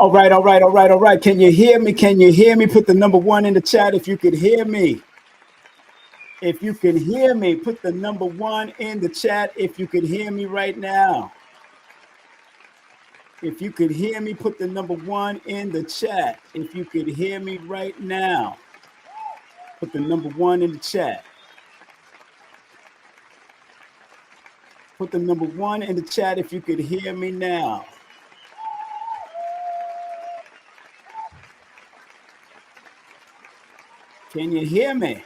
All right. Can you hear me? Can you hear me? Put the number one in the chat if you could hear me. If you can hear me, put the number one in the chat if you could hear me right now. If you could hear me, put the number one in the chat. If you could hear me right now, put the number one in the chat. Put the number one in the chat if you could hear me now. Can you hear me?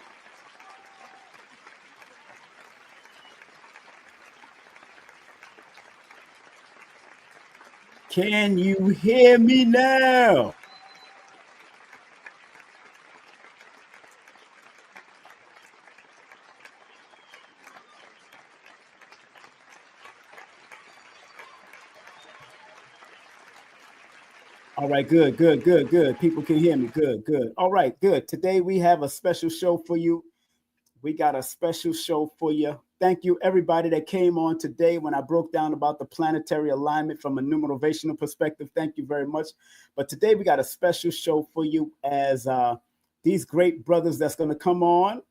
Can you hear me now? All right, good. People can hear me. Good. All right, good. Today we have a special show for you. We got a special show for you. Thank you, everybody that came on today when I broke down about the planetary alignment from a numerovational perspective. Thank you very much. But today we got a special show for you as these great brothers that's going to come on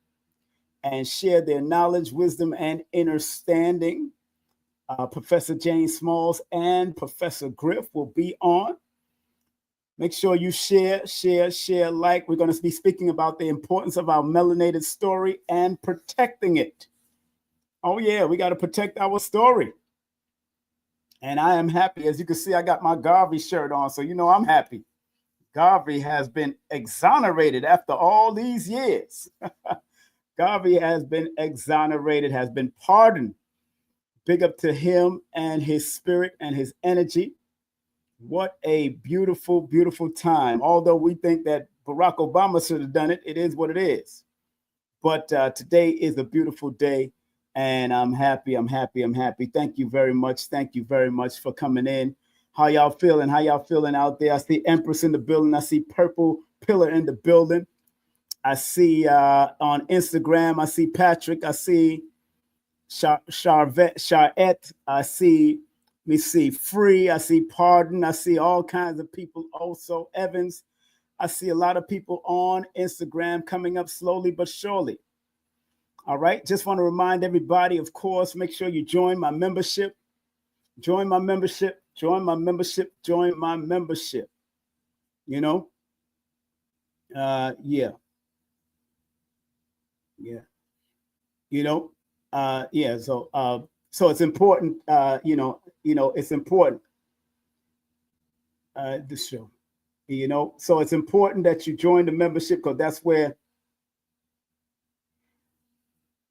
and share their knowledge, wisdom, and understanding. Professor James Smalls and Professor Griff will be on. Make sure you share, like. We're going to be speaking about the importance of our melanated story and protecting it. Oh, yeah, we got to protect our story. And I am happy. As you can see, I got my Garvey shirt on, so you know I'm happy. Garvey has been exonerated after all these years. Garvey has been exonerated, has been pardoned. Big up to him and his spirit and his energy. What a beautiful, beautiful time. Although we think that Barack Obama should have done it, it is what it is. But today is a beautiful day, and I'm happy. Thank you very much. Thank you very much for coming in. How y'all feeling? How y'all feeling out there? I see Empress in the building. I see Purple Pillar in the building. I see on Instagram, I see Patrick. I see Charette. I see... Let me see, Free, I see Pardon, I see all kinds of people also, Evans. I see a lot of people on Instagram coming up slowly but surely. All right, just want to remind everybody, of course, make sure you join my membership. Join my membership. You know? Yeah. You know, so it's important, it's important, this show, so it's important that you join the membership, because that's where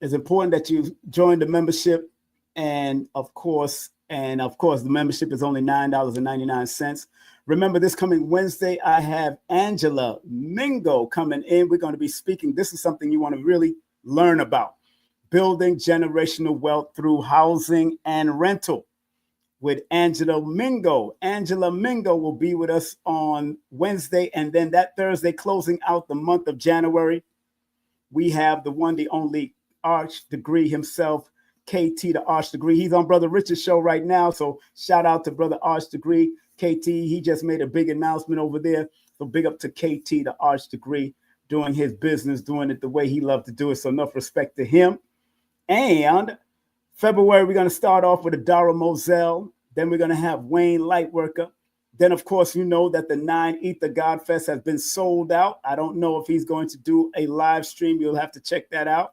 it's important that you join the membership. And of course, the membership is only $9.99. Remember, this coming Wednesday, I have Angela Mingo coming in. We're going to be speaking. This is something you want to really learn about. Building generational wealth through housing and rental with Angela Mingo. Angela Mingo will be with us on Wednesday. And then that Thursday, closing out the month of January, we have the one, the only Arch Degree himself, KT the Arch Degree. He's on Brother Richard's show right now. So shout out to Brother Arch Degree. KT, he just made a big announcement over there. So big up to KT the Arch Degree, doing his business, doing it the way he loved to do it. So enough respect to him. And February, we're going to start off with Adara Moselle. Then we're going to have Wayne Lightworker. Then, of course, you know that the 9 Ether God Fest has been sold out. I don't know if he's going to do a live stream. You'll have to check that out.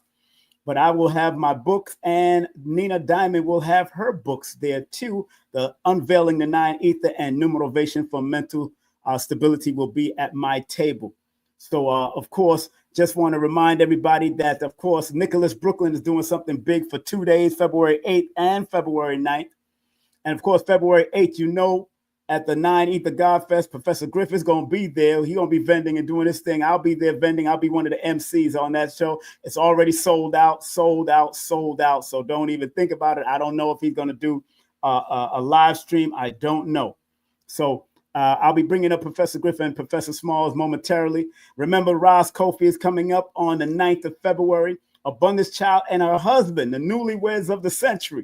But I will have my books, and Nina Diamond will have her books there too. The Unveiling the 9 Ether and Numerovation for Mental Stability will be at my table. So, of course, just want to remind everybody that, of course, Nicholas Brooklyn is doing something big for 2 days, February 8th and February 9th. And, of course, February 8th, at the 9 Ether God Fest, Professor Griff is going to be there. He's going to be vending and doing his thing. I'll be there vending. I'll be one of the MCs on that show. It's already sold out. So don't even think about it. I don't know if he's going to do a live stream. I don't know. So I'll be bringing up Professor Griff and Professor Smalls momentarily. Remember, Roz Kofi is coming up on the 9th of February. Abundance Child and her husband, the newlyweds of the century.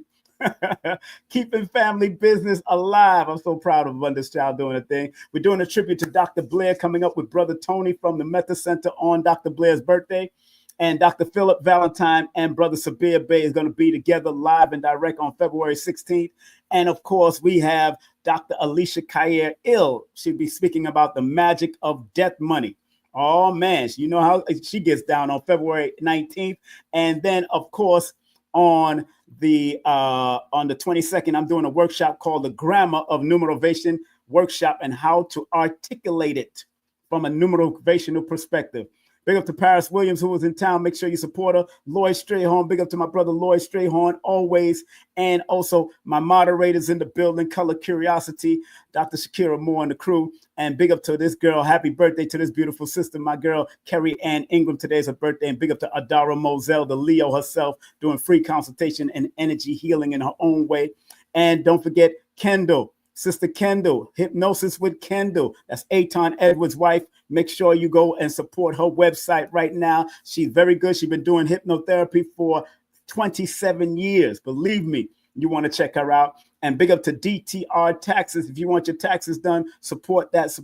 Keeping family business alive. I'm so proud of Abundance Child doing a thing. We're doing a tribute to Dr. Blair, coming up with Brother Tony from the Meta Center on Dr. Blair's birthday. And Dr. Philip Valentine and Brother Sabir Bey is going to be together live and direct on February 16th. And of course, we have Dr. Alicia Kair Ill. She'll be speaking about the magic of death money. Oh, man, you know how she gets down on February 19th. And then, of course, on the 22nd, I'm doing a workshop called the Grammar of Numerovation Workshop and how to articulate it from a numerational perspective. Big up to Paris Williams, who was in town. Make sure you support her. Lloyd Strayhorn. Big up to my brother Lloyd Strayhorn, always. And also my moderators in the building, Color Curiosity, Dr. Shakira Moore and the crew. And big up to this girl. Happy birthday to this beautiful sister, my girl, Carrie Ann Ingram. Today's her birthday. And big up to Adara Moselle, the Leo herself, doing free consultation and energy healing in her own way. And don't forget Kendall. Sister Kendall, Hypnosis with Kendall. That's Aton Edwards' wife. Make sure you go and support her website right now. She's very good. She's been doing hypnotherapy for 27 years. Believe me, you want to check her out. And big up to DTR Taxes. If you want your taxes done, support that,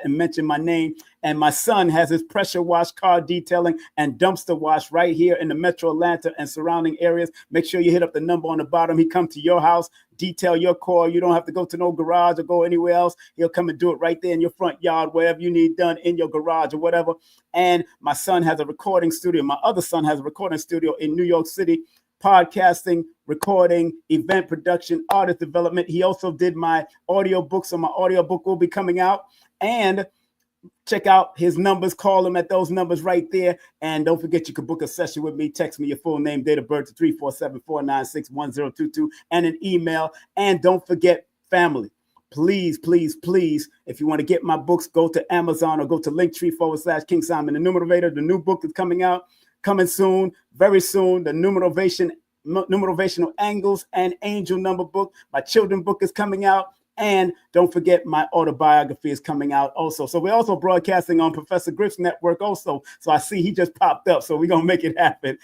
and mention my name. And my son has his pressure wash, car detailing, and dumpster wash right here in the Metro Atlanta and surrounding areas. Make sure you hit up the number on the bottom. He come to your house, detail your car. You don't have to go to no garage or go anywhere else. He'll come and do it right there in your front yard, wherever you need done in your garage or whatever. And my son has a recording studio. My other son has a recording studio in New York City. Podcasting, recording, event production, artist development. He also did my audiobooks, so my audiobook will be coming out. And check out his numbers. Call him at those numbers right there. And don't forget, you can book a session with me. Text me your full name, date of birth to 347-496-1022 and an email. And don't forget, family. Please, please, please, if you want to get my books, go to Amazon or go to Linktree/King Simon the Numerator. The new book is coming out. Coming soon, very soon, the numerational angles and angel number book. My children book is coming out. And don't forget, my autobiography is coming out also. So we're also broadcasting on Professor Griff's network also. So I see he just popped up. So we're going to make it happen.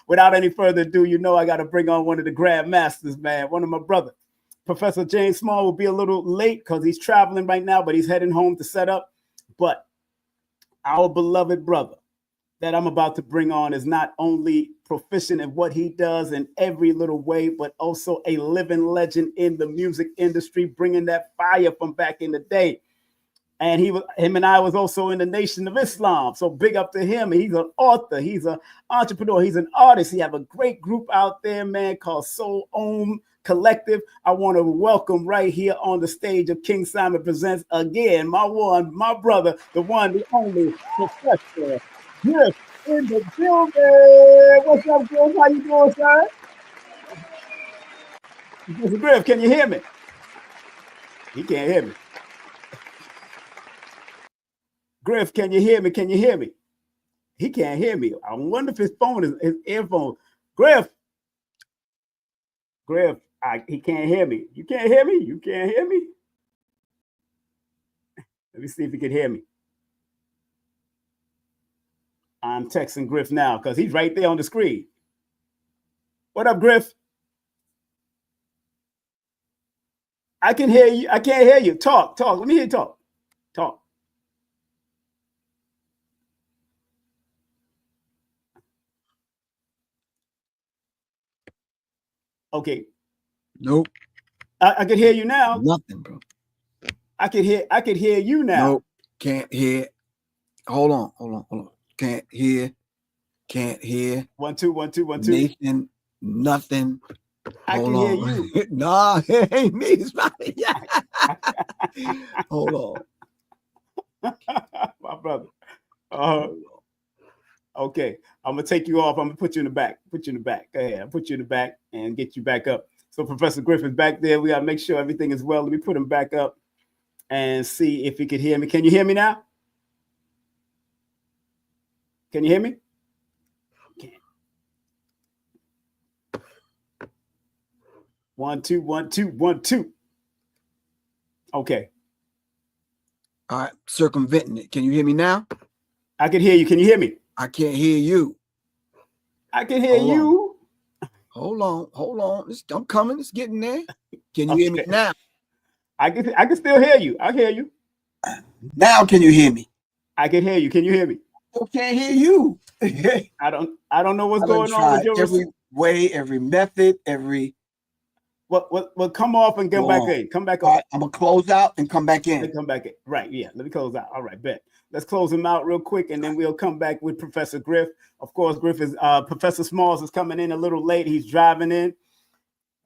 Without any further ado, you know I got to bring on one of the Grand Masters, man, one of my brothers. Professor James Small will be a little late because he's traveling right now, but he's heading home to set up. But our beloved brother that I'm about to bring on is not only proficient in what he does in every little way, but also a living legend in the music industry, bringing that fire from back in the day. And him and I was also in the Nation of Islam. So big up to him. He's an author. He's an entrepreneur. He's an artist. He have a great group out there, man, called Soul Om Collective. I want to welcome right here on the stage of King Simon Presents again, my brother, the one, the only Professor Griff in the building. What's up, Griff? How you doing, sir? Mr. Griff, can you hear me? He can't hear me. Griff, can you hear me? Can you hear me? He can't hear me. I wonder if his phone is his earphone. Griff, he can't hear me. You can't hear me? You can't hear me? Let me see if he can hear me. I'm texting Griff now because he's right there on the screen. What up, Griff? I can hear you. I can't hear you. Talk. Let me hear you talk. Okay. Nope. I can hear you now. Nothing, bro. I could hear you now. Nope. Can't hear. Hold on. Can't hear. 1 2 1 2 1 2. Nathan, nothing. I can hear you. Nah, it ain't me. It's not. Hold on. My brother. Okay. I'm gonna take you off. I'm gonna put you in the back. Go ahead. I'll put you in the back and get you back up. So Professor Griff is back there. We gotta make sure everything is well. Let me put him back up and see if he could hear me. Can you hear me now? Can you hear me? Okay. 1 2 1 2 1 2. Okay. All right, circumventing it. Can you hear me now? I can hear you. Can you hear me? I can't hear you. I can hear you. Hold on. I'm coming. It's getting there. Can you hear me now? I can still hear you. I hear you. Now can you hear me? I can hear you. Can you hear me? I can't hear you. I don't know what's going on with your every way, every method, every. Well, come off and come back in. Come back on. Right, I'm gonna close out and come back in. Come back in. Right. Yeah. Let me close out. All right. Bet. Let's close him out real quick, and then we'll come back with Professor Griff. Of course, Griff is Professor Smalls is coming in a little late. He's driving in.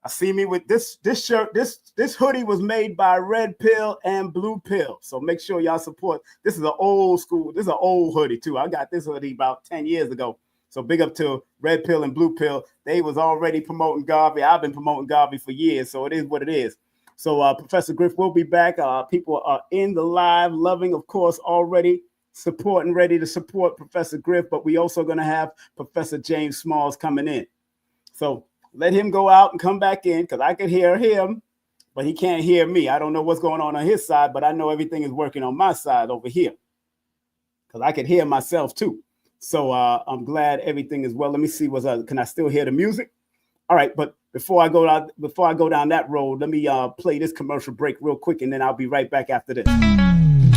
I see me with this shirt. This hoodie was made by Red Pill and Blue Pill. So make sure y'all support. This is an old school. This is an old hoodie too. I got this hoodie about 10 years ago. So big up to Red Pill and Blue Pill. They was already promoting Garvey. I've been promoting Garvey for years. So it is what it is. So Professor Griff will be back. People are in the live, loving, of course, already supporting, ready to support Professor Griff. But we also going to have Professor James Smalls coming in. So let him go out and come back in, because I can hear him, but he can't hear me. I don't know what's going on his side, but I know everything is working on my side over here, because I can hear myself too. So I'm glad everything is well. Let me see what's up. Can I still hear the music? All right, but before I go down that road, let me play this commercial break real quick, and then I'll be right back after this.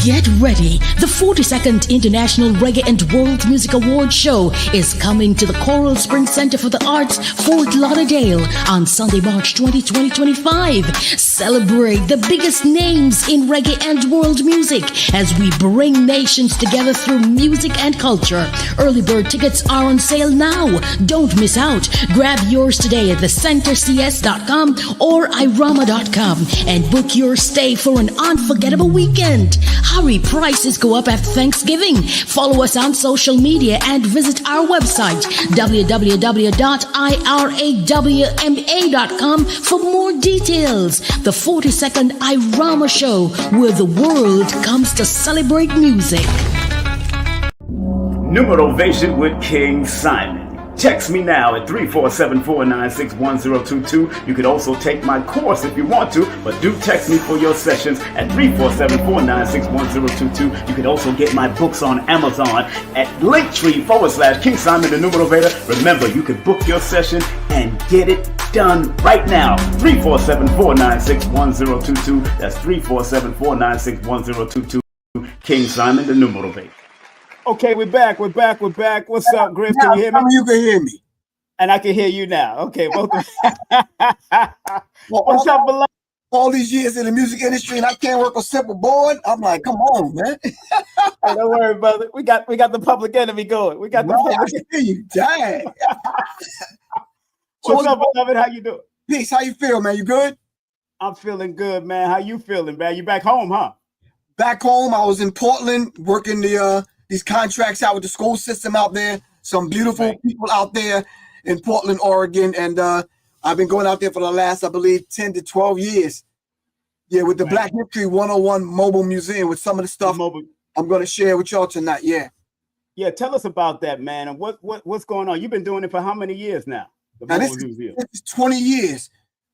Get ready. The 42nd International Reggae and World Music Awards Show is coming to the Coral Springs Center for the Arts, Fort Lauderdale on Sunday, March 20, 2025. Celebrate the biggest names in reggae and world music as we bring nations together through music and culture. Early bird tickets are on sale now. Don't miss out. Grab yours today at thecentercs.com or irama.com and book your stay for an unforgettable weekend. Hurry, prices go up after Thanksgiving. Follow us on social media and visit our website, www.irawma.com, for more details. The 42nd Irama Show, where the world comes to celebrate music. Numerovation with King Simon. Text me now at 347-496-1022. You can also take my course if you want to, but do text me for your sessions at 347-496-1022. You can also get my books on Amazon at Linktree/King Simon the Numerovator. Remember, you can book your session and get it done right now. 347-496-1022. That's 347-496-1022. King Simon the Numerovator. Okay, we're back. What's up, Griff? Can you hear me? You can hear me. And I can hear you now. Okay, both of What's up, beloved? All these years in the music industry, and I can't work a simple board. I'm like, come on, man. Hey, don't worry, brother. We got the Public Enemy going. We got the Public I can hear you. Dang. What's up, beloved? How you doing? Peace. How you feel, man? You good? I'm feeling good, man. How you feeling, man? You back home, huh? Back home. I was in Portland working these contracts out with the school system out there. Some beautiful people out there in Portland, Oregon. And I've been going out there for the last, I believe, 10 to 12 years. Yeah, with the Black History 101 Mobile Museum, with some of the stuff I'm going to share with y'all tonight. Yeah. Yeah, tell us about that, man. And what's going on? You've been doing it for how many years now? This is 20 years.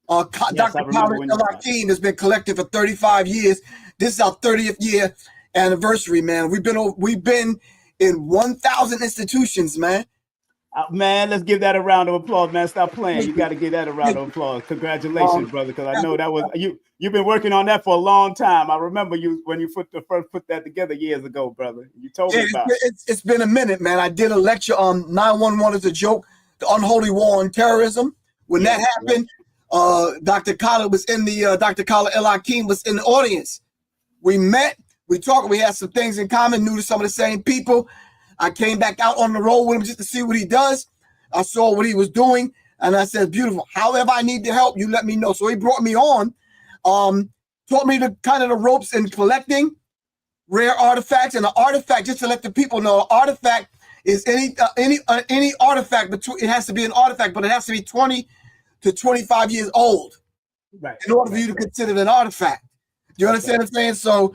Dr. Khaled El-Hakim has been collecting for 35 years. This is our 30th year anniversary, man. We've been in 1,000 institutions, man. Man, let's give that a round of applause, man. Stop playing. You got to give that a round of applause. Congratulations, brother, because I know that was you've been working on that for a long time. I remember you when you first put that together years ago, brother. You told me about it. It's been a minute, man. I did a lecture on 911 as a joke, the unholy war on terrorism. When that happened, Dr. Khaled El-Hakim was in the audience. We met. We talked, we had some things in common, knew some of the same people. I came back out on the road with him just to see what he does. I saw what he was doing, and I said, beautiful. However I need to help, you let me know. So he brought me on, taught me the kind of the ropes in collecting rare artifacts. And the artifact, just to let the people know, artifact is any artifact, it has to be an artifact, but it has to be 20 to 25 years old in order for you to consider it an artifact. You understand what I'm saying? So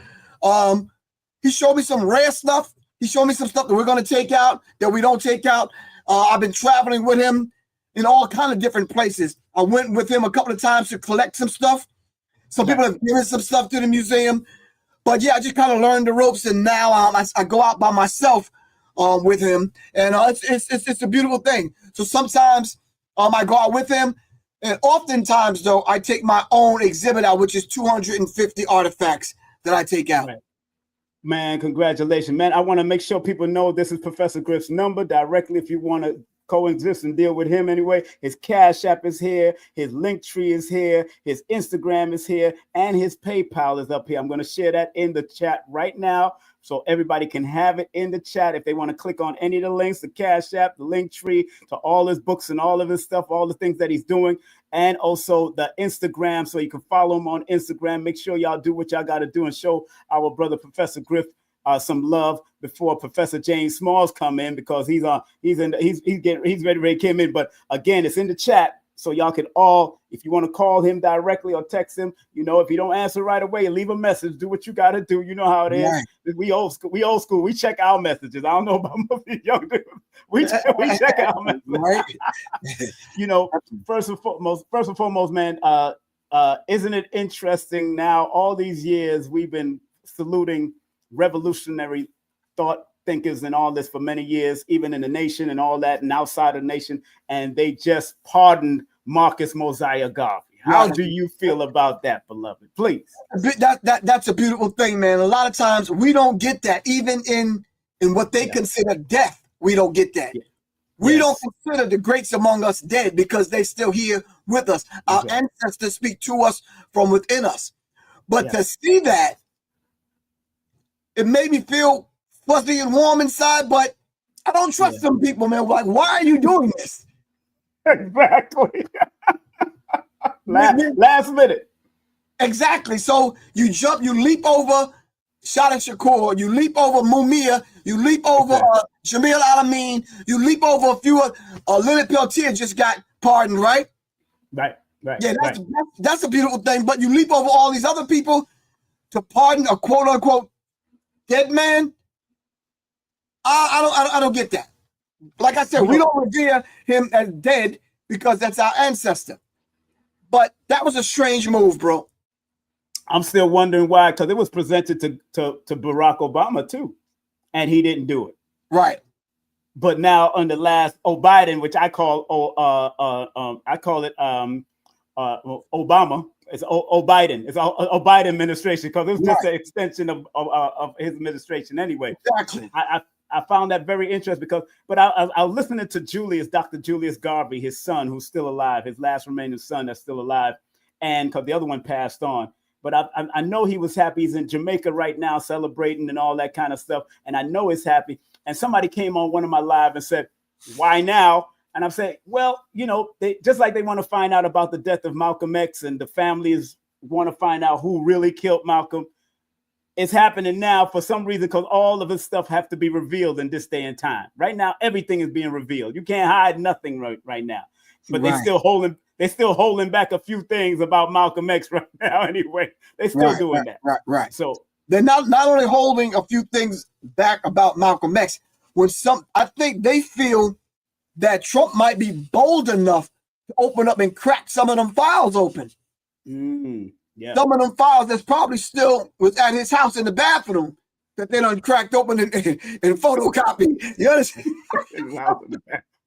he showed me some rare stuff. He showed me some stuff that we're going to take out, that we don't take out. I've been traveling with him in all kind of different places. I went with him a couple of times to collect some stuff. Some people have given some stuff to the museum. But yeah, I just kind of learned the ropes, and now I go out by myself with him. And it's a beautiful thing. So sometimes I go out with him. And oftentimes, though, I take my own exhibit out, which is 250 artifacts that I take out. Right. Man, congratulations, man. I want to make sure people know this is Professor Griff's number directly if you want to coexist and deal with him anyway. His Cash App is here. His link tree is here. His Instagram is here. And his PayPal is up here. I'm going to share that in the chat right now so everybody can have it in the chat if they want to click on any of the links, the Cash App, the link tree to all his books and all of his stuff, all the things that he's doing, and also the Instagram so you can follow him on Instagram. Make sure y'all do what y'all got to do and show our brother Professor Griff some love before Professor James Smalls come in, because he's ready to come in. But again, it's in the chat. So y'all can all, if you want to call him directly or text him, if you don't answer right away, leave a message, do what you got to do. You know how it is. Right. We old school. We check our messages. I don't know about most of the young dudes. We check our messages. Right. First and foremost, man, isn't it interesting now, all these years we've been saluting revolutionary thought thinkers and all this for many years, even in the nation and all that and outside of the nation, and they just pardoned Marcus Mosiah Garvey. How do you feel about that, beloved? Please. That's a beautiful thing, man. A lot of times we don't get that. Even in what they consider death, we don't get that. Yeah. We don't consider the greats among us dead because they're still here with us. Our ancestors speak to us from within us. But to see that, it made me feel fuzzy and warm inside, but I don't trust some people, man. Like, why are you doing this? Exactly. last minute. Exactly. So you leap over Shada Shakur, you leap over Mumia, you leap over Jamil Alameen, you leap over a few Leonard Peltier just got pardoned, right? Right. Yeah, that's a beautiful thing. But you leap over all these other people to pardon a quote unquote dead man. I don't get that. Like I said, we don't revere him as dead because that's our ancestor. But that was a strange move, bro. I'm still wondering why, because it was presented to Barack Obama too, and he didn't do it. Right. But now on the last Biden, which I call Obama. It's Biden. It's a Biden administration because it was just an extension of his administration anyway. Exactly. I found that very interesting but I was listening to Dr. Julius Garvey, his son, who's still alive, his last remaining son that's still alive, and because the other one passed on. But I know he was happy. He's in Jamaica right now celebrating and all that kind of stuff, and I know he's happy. And somebody came on one of my live and said, "Why now?" And I'm saying, well, they just like they want to find out about the death of Malcolm X, and the families want to find out who really killed Malcolm. It's happening now for some reason because all of this stuff have to be revealed in this day and time. Right now, everything is being revealed. You can't hide nothing right now. But they're still holding back a few things about Malcolm X right now. Anyway, they're still doing that. Right. So they're not only holding a few things back about Malcolm X. I think they feel that Trump might be bold enough to open up and crack some of them files open. Some of them files that's probably still was at his house in the bathroom that they done cracked open and photocopied. You understand?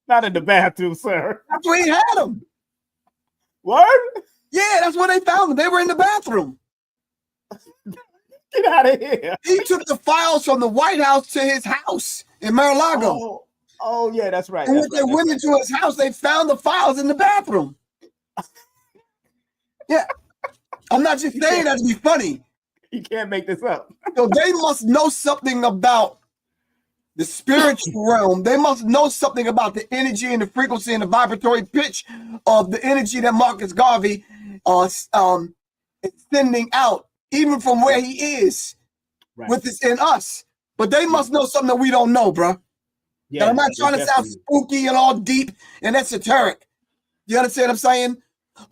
Not in the bathroom, sir. That's where he had them. What? Yeah, that's where they found them. They were in the bathroom. Get out of here. He took the files from the White House to his house in Mar-a-Lago. Oh, yeah, that's right. And when they went into his house, they found the files in the bathroom. Yeah. I'm not just saying that to be funny. You can't make this up. So they must know something about the spiritual realm. They must know something about the energy and the frequency and the vibratory pitch of the energy that Marcus Garvey is sending out, even from where he is with this in us. But they must know something that we don't know, bro. Yeah, and I'm not trying to sound spooky and all deep and esoteric. You understand what I'm saying?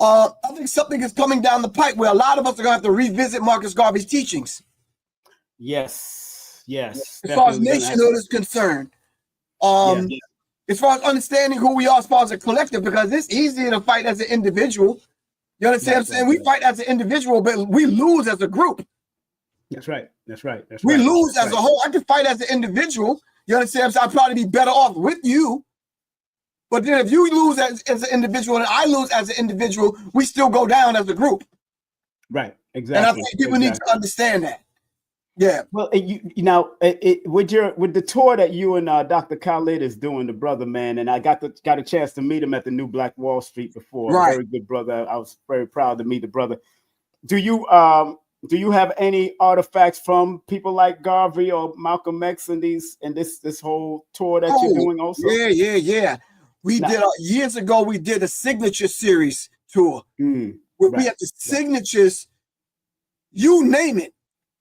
I think something is coming down the pipe where a lot of us are going to have to revisit Marcus Garvey's teachings. Yes. As far as nationhood is concerned. As far as understanding who we are as far as a collective, because it's easier to fight as an individual. You understand what I'm saying? We fight as an individual, but we lose as a group. That's right. We lose as a whole. I can fight as an individual. You understand what I'm saying? I'd probably be better off with you. But then if you lose as an individual and I lose as an individual, we still go down as a group. Right. Exactly. And I think people need to understand that. Yeah. Well, with the tour that you and Dr. Khalid is doing, the brother, man, and I got a chance to meet him at the New Black Wall Street before. Right. Very good brother. I was very proud to meet the brother. Do you have any artifacts from people like Garvey or Malcolm X and this whole tour that you're doing also? Yeah. We did years ago. We did a signature series tour where we had the signatures. You name it.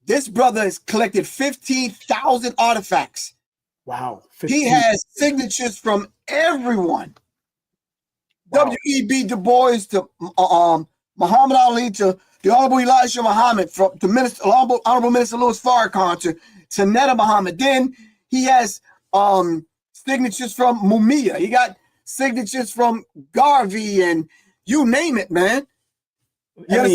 This brother has collected 15,000 artifacts. Wow. He has signatures from everyone. Wow. W.E.B. Du Bois to Muhammad Ali to the Honorable Elijah Muhammad, to Honorable Minister Louis Farrakhan to Netta Muhammad. Then he has signatures from Mumia. He got signatures from Garvey and you name it, man. What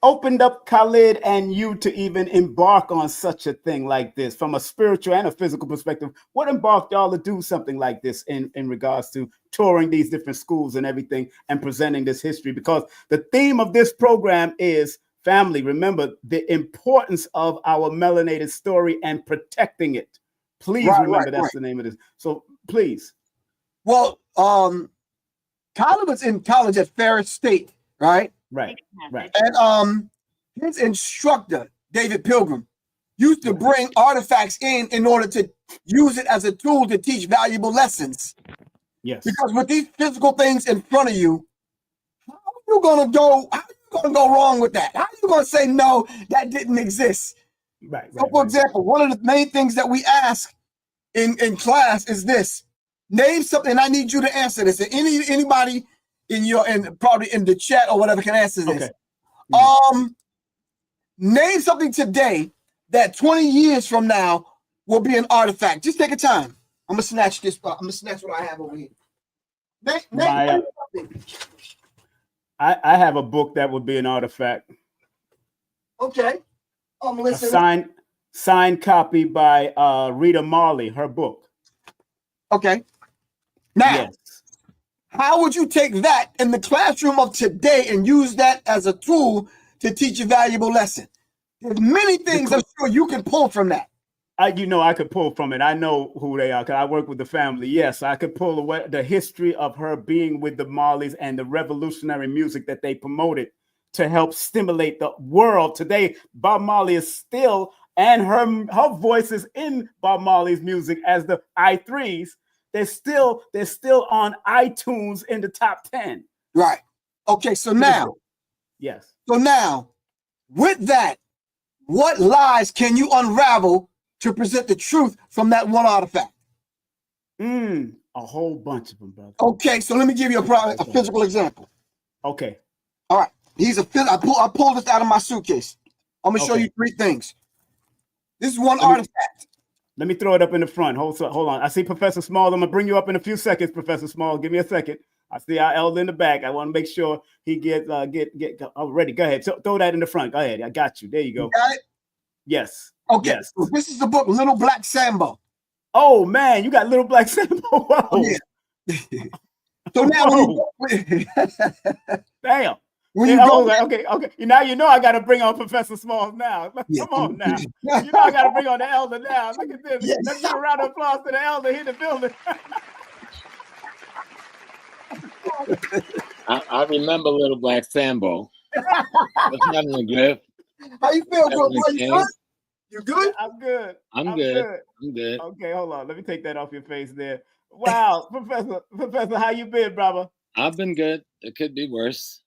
opened up Khalid and you to even embark on such a thing like this from a spiritual and a physical perspective? What embarked y'all to do something like this in regards to touring these different schools and everything and presenting this history? Because the theme of this program is family. Remember the importance of our melanated story and protecting it. Please remember that's the name of this. So please. Well, Khalid was in college at Ferris State, right? Right. And his instructor, David Pilgrim, used to bring artifacts in order to use it as a tool to teach valuable lessons. Yes. Because with these physical things in front of you, how are you gonna go wrong with that? How are you gonna say no, that didn't exist? Right. So for example, one of the main things that we ask in class is this. Name something, and I need you to answer this. And anybody probably in the chat or whatever can answer this. Okay. Name something today that 20 years from now will be an artifact. Just take a time. I'm gonna snatch this. I'm gonna snatch what I have over here. Name something. I have a book that would be an artifact. Okay. A signed copy by Rita Marley, her book. Okay. Now, how would you take that in the classroom of today and use that as a tool to teach a valuable lesson? There's many things I'm sure you can pull from that. I could pull from it. I know who they are because I work with the family. Yes, I could pull away the history of her being with the Marleys and the revolutionary music that they promoted to help stimulate the world. Today, Bob Marley is still, and her voice is in Bob Marley's music as the I3s. They're still on iTunes in the top 10. Right. Okay. So now, yes. So now, with that, what lies can you unravel to present the truth from that one artifact? A whole bunch of them, brother. Okay. So let me give you a physical example. Okay. All right. I pulled this out of my suitcase. I'm gonna show you three things. This is one artifact. Let me throw it up in the front. Hold on. I see Professor Small. I'm gonna bring you up in a few seconds, Professor Small. Give me a second. I see our elder in the back. I want to make sure he get ready. Go ahead. So, throw that in the front. Go ahead. I got you. There you go. You got it? Yes. Okay. Yes. So this is the book, Little Black Sambo. Oh man, you got Little Black Sambo. Whoa. Oh, yeah. So now damn. Okay. Now you know I got to bring on Professor Smalls now. Come on now. You know I got to bring on the elder now. Look at this. Yes. Let's give a round of applause to the elder here in the building. I remember Little Black Sambo. What's happening, Griff? How you feel, bro? You good? I'm good. I'm good. Okay, hold on. Let me take that off your face there. Wow, Professor, how you been, brother? I've been good. It could be worse.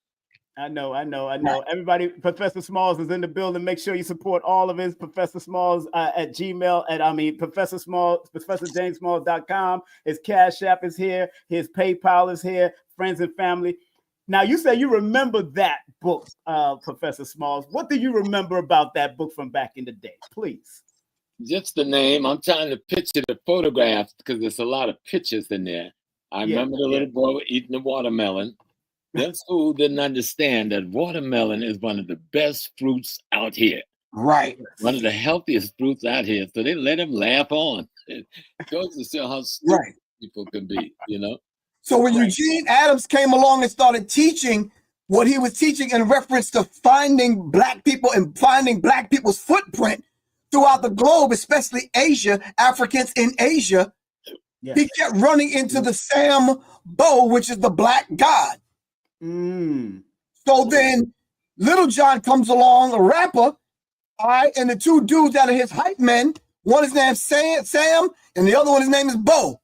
I know. Everybody, Professor Smalls is in the building. Make sure you support all of his Professor Smalls at Gmail. Professor Smalls, ProfessorJamesSmall.com. His Cash App is here. His PayPal is here. Friends and family. Now, you say you remember that book, Professor Smalls. What do you remember about that book from back in the day? Please. Just the name. I'm trying to picture the photographs because there's a lot of pictures in there. I remember the little boy eating the watermelon. That fool didn't understand that watermelon is one of the best fruits out here. Right. One of the healthiest fruits out here. So they let him laugh on. It goes to show how stupid people can be, you know. So when Eugene Adams came along and started teaching what he was teaching in reference to finding black people and finding black people's footprint throughout the globe, especially Asia, Africans in Asia, he kept running into the Sam Bo, which is the black god. So then Little John comes along, a rapper, all right, and the two dudes that are his hype men, one is named Sam, and the other one, his name is Bo.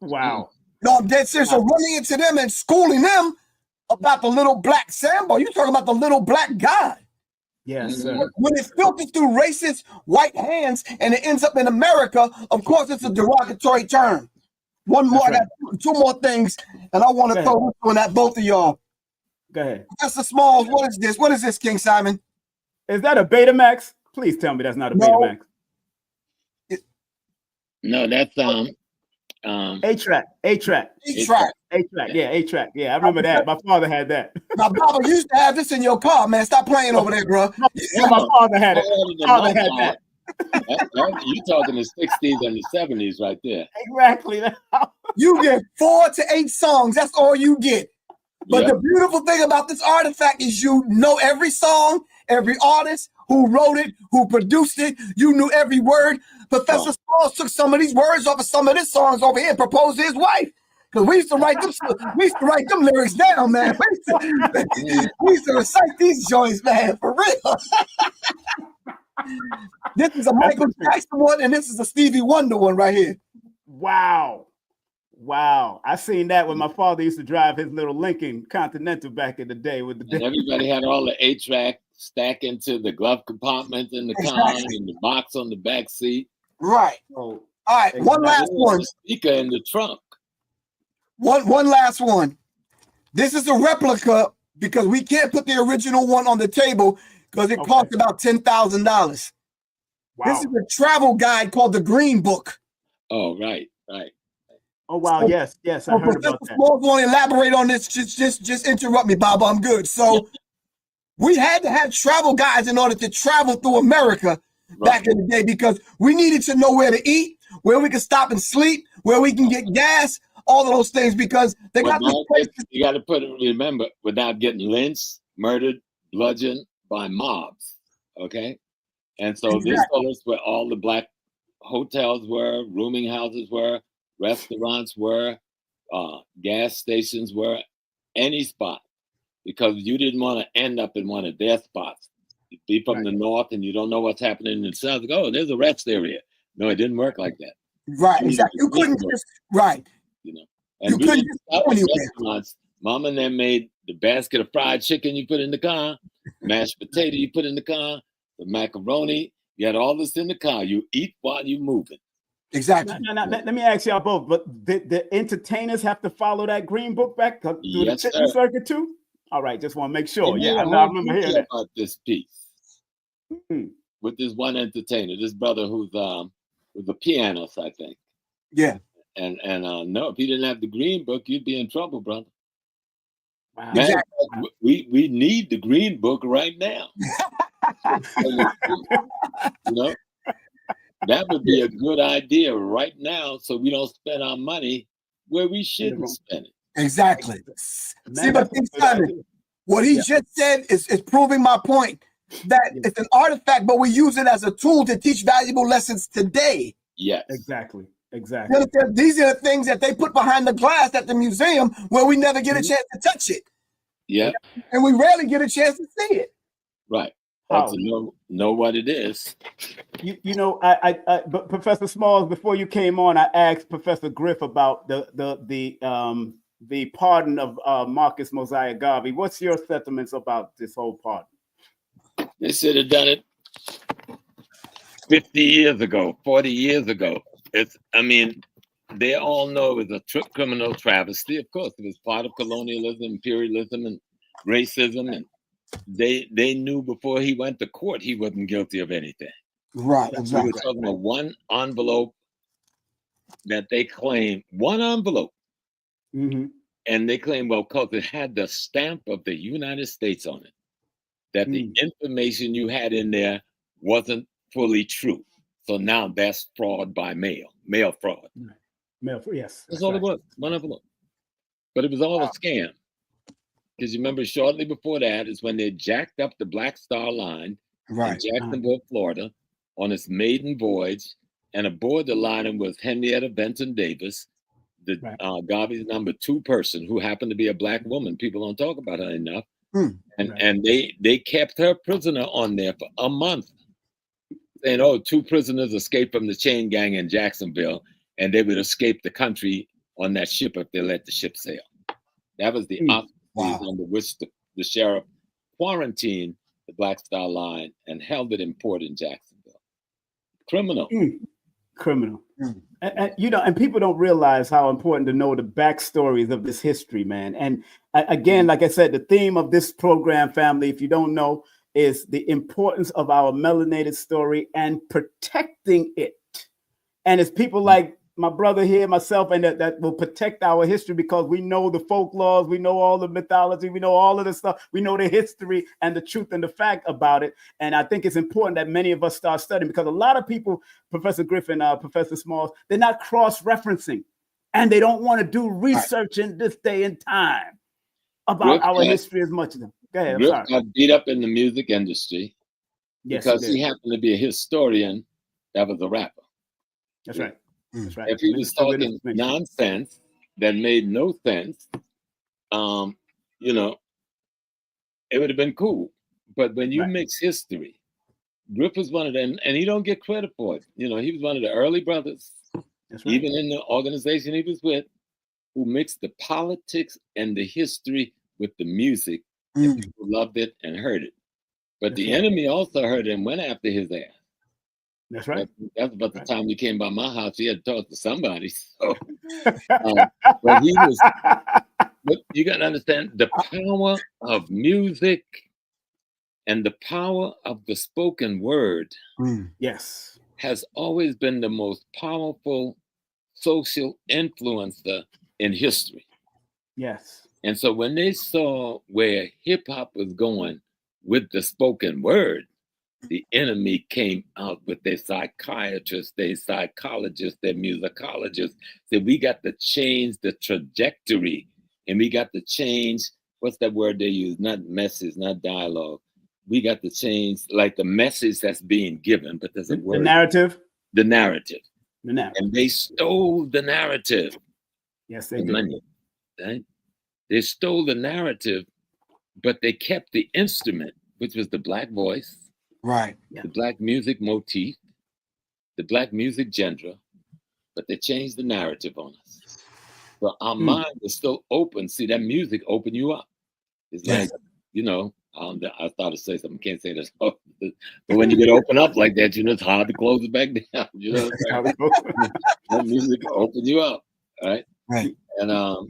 Wow. No, I'm dead serious. So running into them and schooling them about the little black Sambo. You talking about the little black god. Yes, sir. When it's filtered through racist white hands and it ends up in America, of course, it's a derogatory term. One more, I got two more things, and I want to throw this one at both of y'all. Go ahead. Professor Smalls, what is this? What is this, King Simon? Is that a Betamax? Please tell me that's not a Betamax. No, that's A-track. A-track. Yeah, A-track. Yeah, I remember that. My father had that. My Baba used to have this in your car, man. Stop playing over there, bro. My father had it. My father had that. You're talking the 60s and the 70s right there. Exactly. You get 4 to 8 songs. That's all you get. But the beautiful thing about this artifact is you know every song, every artist, who wrote it, who produced it. You knew every word. Professor Smalls took some of these words off of some of his songs over here and proposed to his wife. Because we used to write them lyrics down, man. We used to recite these joints, man, for real. This is a Michael Jackson one, and this is a Stevie Wonder one right here. Wow. I seen that when my father used to drive his little Lincoln Continental back in the day with the. And everybody had all the 8-track stack into the glove compartment in the car and the box on the back seat. Right. All right. One last one. Speaker in the trunk. One last one. This is a replica because we can't put the original one on the table because it cost about $10,000. Wow. This is a travel guide called the Green Book. Oh, right. Oh wow! So, yes, I heard about that. Smalls want to elaborate on this. Just interrupt me, Bob. I'm good. So we had to have travel guides in order to travel through America back in the day because we needed to know where to eat, where we could stop and sleep, where we can get gas, all of those things because they got these places. You got to remember, without getting lynched, murdered, bludgeoned by mobs. Okay, and so this told us where all the black hotels were, rooming houses were. Restaurants were, gas stations were, any spot, because you didn't want to end up in one of their spots. You'd be from the north and you don't know what's happening in the south. Oh, there's a rest area. No, it didn't work like that. Right, exactly. You couldn't just, you know. And you couldn't just restaurants. Mom and them made the basket of fried chicken you put in the car, mashed potato you put in the car, the macaroni. You had all this in the car. You eat while you're moving. Exactly. Now, let me ask y'all both. But the entertainers have to follow that Green Book back through the chicken circuit too. All right, just want to make sure. I remember hearing that about this piece with this one entertainer, this brother who's a pianist, I think. Yeah. And no, if he didn't have the Green Book, you'd be in trouble, brother. Wow. Man, we need the Green Book right now. You know. That would be a good idea right now, so we don't spend our money where we shouldn't spend it. Exactly. See, but what he just said is proving my point that it's an artifact, but we use it as a tool to teach valuable lessons today. Yes, exactly. These are the things that they put behind the glass at the museum where we never get a chance to touch it. Yeah, and we rarely get a chance to see it. Right. To know what it is. You know, but Professor Smalls, before you came on, I asked Professor Griff about the pardon of Marcus Mosiah Garvey. What's your sentiments about this whole pardon? They should have done it 50 years ago, 40 years ago. They all know it was a criminal travesty. Of course, it was part of colonialism, imperialism, and racism, and they knew before he went to court he wasn't guilty of anything. Right, exactly. We were talking about one envelope that they claim, one envelope. Mm-hmm. And they claim, well, because it had the stamp of the United States on it, that the information you had in there wasn't fully true. So now that's fraud by mail fraud. Yes. That's all it was. One envelope. But it was all a scam. Because you remember shortly before that is when they jacked up the Black Star line in Jacksonville, Florida, on its maiden voyage. And aboard the liner was Henrietta Benton Davis, the Garvey's number 2 person, who happened to be a Black woman. People don't talk about her enough. And they kept her prisoner on there for a month, saying, "Oh, 2 prisoners escaped from the chain gang in Jacksonville, and they would escape the country on that ship if they let the ship sail." That was the auspices under which the sheriff quarantined the Black Star Line and held it in port in Jacksonville. Criminal. Criminal. And you know, and people don't realize how important to know the backstories of this history, man. And again, like I said, the theme of this program, family, if you don't know, is the importance of our melanated story and protecting it. And it's people like my brother here, myself, and that will protect our history, because we know the folklores, we know all the mythology, we know all of the stuff, we know the history and the truth and the fact about it. And I think it's important that many of us start studying, because a lot of people, Professor Griff and Professor Smalls, they're not cross-referencing, and they don't want to do research in this day and time about our history as much as them. Go ahead. Griff got beat up in the music industry because he he happened to be a historian that was a rapper. That's right. That's right. If he was talking nonsense that made no sense, you know, it would have been cool. But when you mix history, Griff was one of them, and he don't get credit for it. You know, he was one of the early brothers, even in the organization he was with, who mixed the politics and the history with the music, and people loved it and heard it. But the enemy also heard it and went after his ass. That's right. That's about the time he came by my house. He had to talk to somebody. So, but he was. But you got to understand the power of music and the power of the spoken word. Yes, has always been the most powerful social influencer in history. Yes. And so when they saw where hip hop was going with the spoken word, the enemy came out with their psychiatrists, their psychologists, their musicologists. Said, we got to change the trajectory, and we got to change, what's that word they use? Not message, not dialogue. We got to change, like, the message that's being given, but there's a word. The narrative. The narrative. The narrative. And they stole the narrative. Yes, they did. Money, right? They stole the narrative, but they kept the instrument, which was the Black voice. Right. The Black music motif, the Black music genre, but they changed the narrative on us. So our mind is still open. See, that music open you up. It's like, you know, I thought to say something, can't say this. But when you get open up like that, you know, it's hard to close it back down. You know, that music open you up. Right. Right. And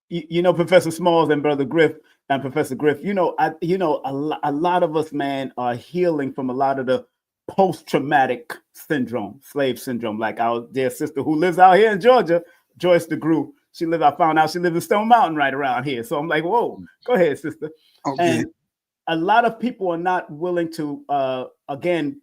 you know, Professor Smalls and Brother Griff and Professor Griff, a lot of us, man, are healing from a lot of the post-traumatic syndrome, slave syndrome, like our dear sister who lives out here in Georgia, Joyce DeGrew. I found out she lives in Stone Mountain right around here. So I'm like, whoa, go ahead, sister. Okay. And a lot of people are not willing to, again,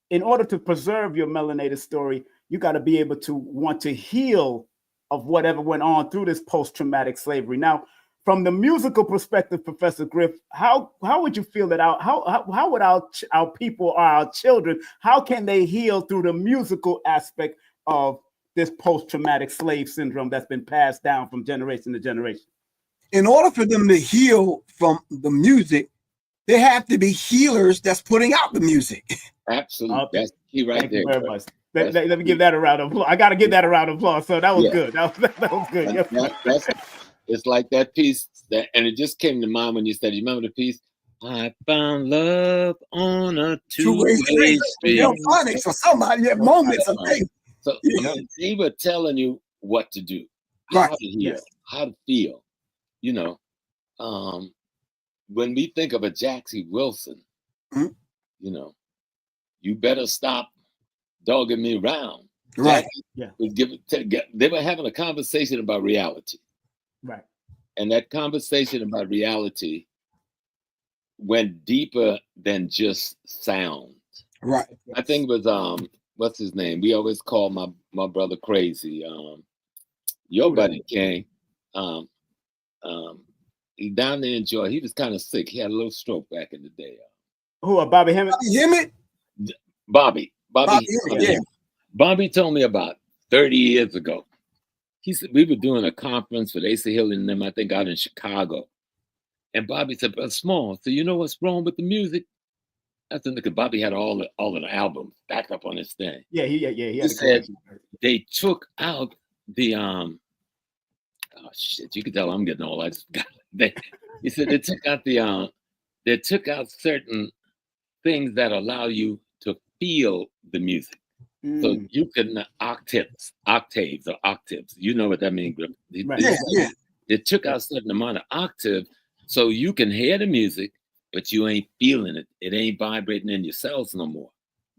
in order to preserve your melanated story, you got to be able to want to heal of whatever went on through this post-traumatic slavery. Now, from the musical perspective, Professor Griff, how would you feel that how would our people or our children, how can they heal through the musical aspect of this post-traumatic slave syndrome that's been passed down from generation to generation? In order for them to heal from the music, they have to be healers that's putting out the music. Absolutely. Okay. That's key right there. Thank you very much. Let me give that a round of applause. I got to give that a round of applause. So that was good. That was good. It's like that piece and it just came to mind when you said, you remember the piece? I found love on a two-way street. Phonics or somebody at moments of things. So they were telling you what to do, how to heal, how to feel. You know, when we think of a Jackie Wilson, you know, you better stop dogging me around. Right. They were having a conversation about reality. Right. And that conversation about reality went deeper than just sound. Right. I think it was what's his name? We always call my brother Crazy. Your buddy King. He down there in Georgia. He was kind of sick. He had a little stroke back in the day. Who? Bobby Hemmett? Bobby. Yeah. Bobby told me about 30 years ago. He said we were doing a conference with Asa Hill and them, I think, out in Chicago. And Bobby said, "Brother Small, so you know what's wrong with the music?" I said, "Look, Bobby had all of the albums back up on his thing." Yeah. He said they took out the oh shit, you can tell I'm getting old. He said they took out certain things that allow you to feel the music. So you can octaves. You know what that means, Griff. Yeah. They took out a certain amount of octave so you can hear the music, but you ain't feeling it. It ain't vibrating in your cells no more.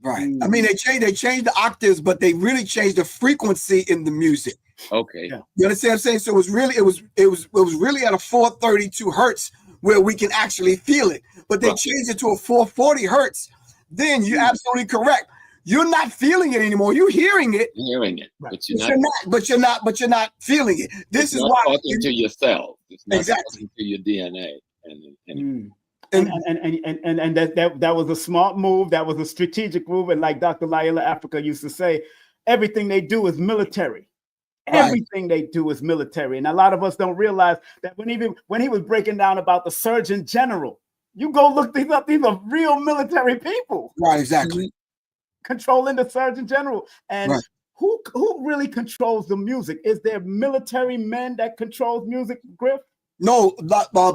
Right. I mean, they changed the octaves, but they really changed the frequency in the music. Okay. Yeah. You understand what I'm saying? So it was really at a 432 hertz where we can actually feel it. But they changed it to a 440 hertz. Then you're absolutely correct. You're not feeling it anymore. You're hearing it. But you're not feeling it. This is why talking to your cells. It's not exactly talking to your DNA. And that was a smart move. That was a strategic move. And like Dr. Laila Africa used to say, everything they do is military. Everything they do is military. And a lot of us don't realize that when he was breaking down about the Surgeon General, you go look these up. These are real military people. Right, exactly. Controlling the Surgeon General. And who really controls the music? Is there military men that controls music, Griff? No,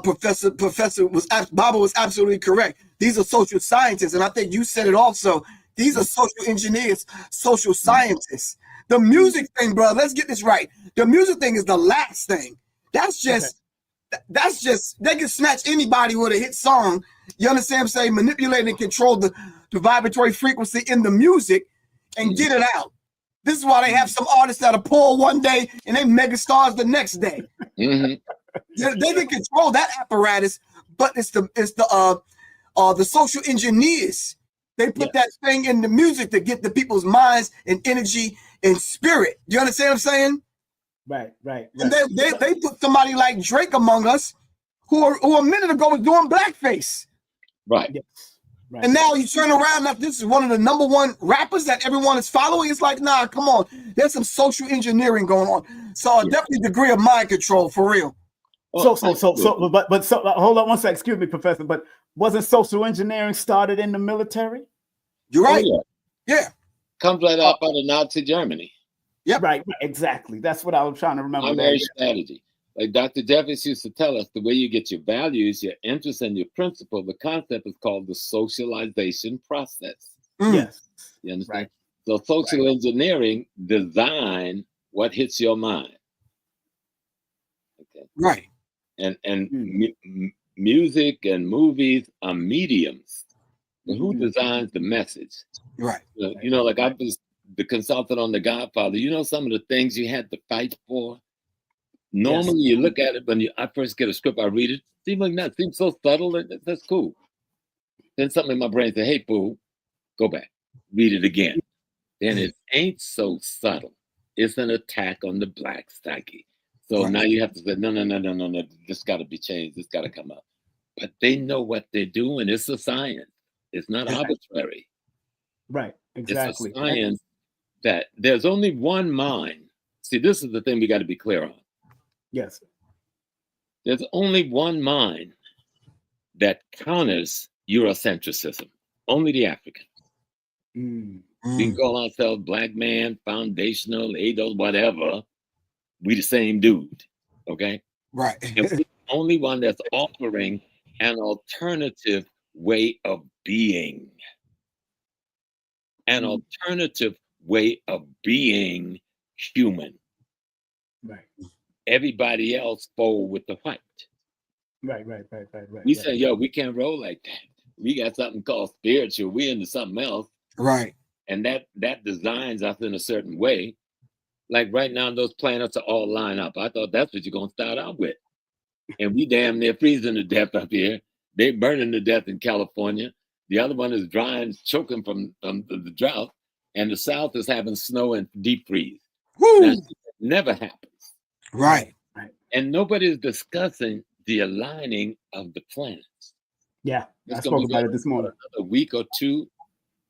Professor Baba was absolutely correct. These are social scientists, and I think you said it also. These are social engineers, social scientists. The music thing, bro, let's get this right. The music thing is the last thing. That's just they can snatch anybody with a hit song. You understand what I'm saying? Manipulate and control the vibratory frequency in the music and get it out. This is why they have some artists that are poor one day and they mega stars the next day. They can control that apparatus, but it's the social engineers. They put that thing in the music to get the people's minds and energy and spirit. You understand what I'm saying? Right. And they put somebody like Drake among us, who a minute ago was doing blackface. Right. Yes. Right. And now you turn around, now this is one of the #1 rappers that everyone is following. It's like, nah, come on. There's some social engineering going on. So definitely a degree of mind control for real. But hold on one sec. Excuse me, Professor. But wasn't social engineering started in the military? You're right. Yeah. Comes right up out of Nazi Germany. Yep. Right. Exactly. That's what I was trying to remember. Primary strategy. Like Dr. Jeffers used to tell us, the way you get your values, your interests, and your principle, the concept is called the socialization process. Yes. You understand? So social engineering design what hits your mind. Okay. Right. And music and movies are mediums. But who designs the message? Right. You know, like I was the consultant on The Godfather. You know some of the things you had to fight for? Normally, you look at it when I first get a script, I read it. Seems like that. Seems so subtle. That's cool. Then something in my brain said, "Hey, fool, go back, read it again." Then it ain't so subtle. It's an attack on the black psyche. So now you have to say, no. This got to be changed. This got to come up. But they know what they're doing. It's a science. It's not arbitrary. Right. Exactly. It's a science that there's only one mind. See, this is the thing we got to be clear on. Yes. There's only one mind that counters Eurocentrism. Only the African. We can call ourselves black man, foundational, ADOS, whatever. We the same dude. Okay? Right. And we're the only one that's offering an alternative way of being. An alternative way of being human. Right. Everybody else fold with the white. Right. We say, yo, we can't roll like that. We got something called spiritual. We into something else. Right. And that designs us in a certain way. Like right now, those planets are all lined up. I thought that's what you're going to start out with. And we damn near freezing to death up here. They burning to death in California. The other one is drying, choking from the drought. and the South is having snow and deep freeze. Woo! Now, it never happens. Right. And nobody's discussing the aligning of the planets. Yeah, I It's spoke about it this morning. A week or two.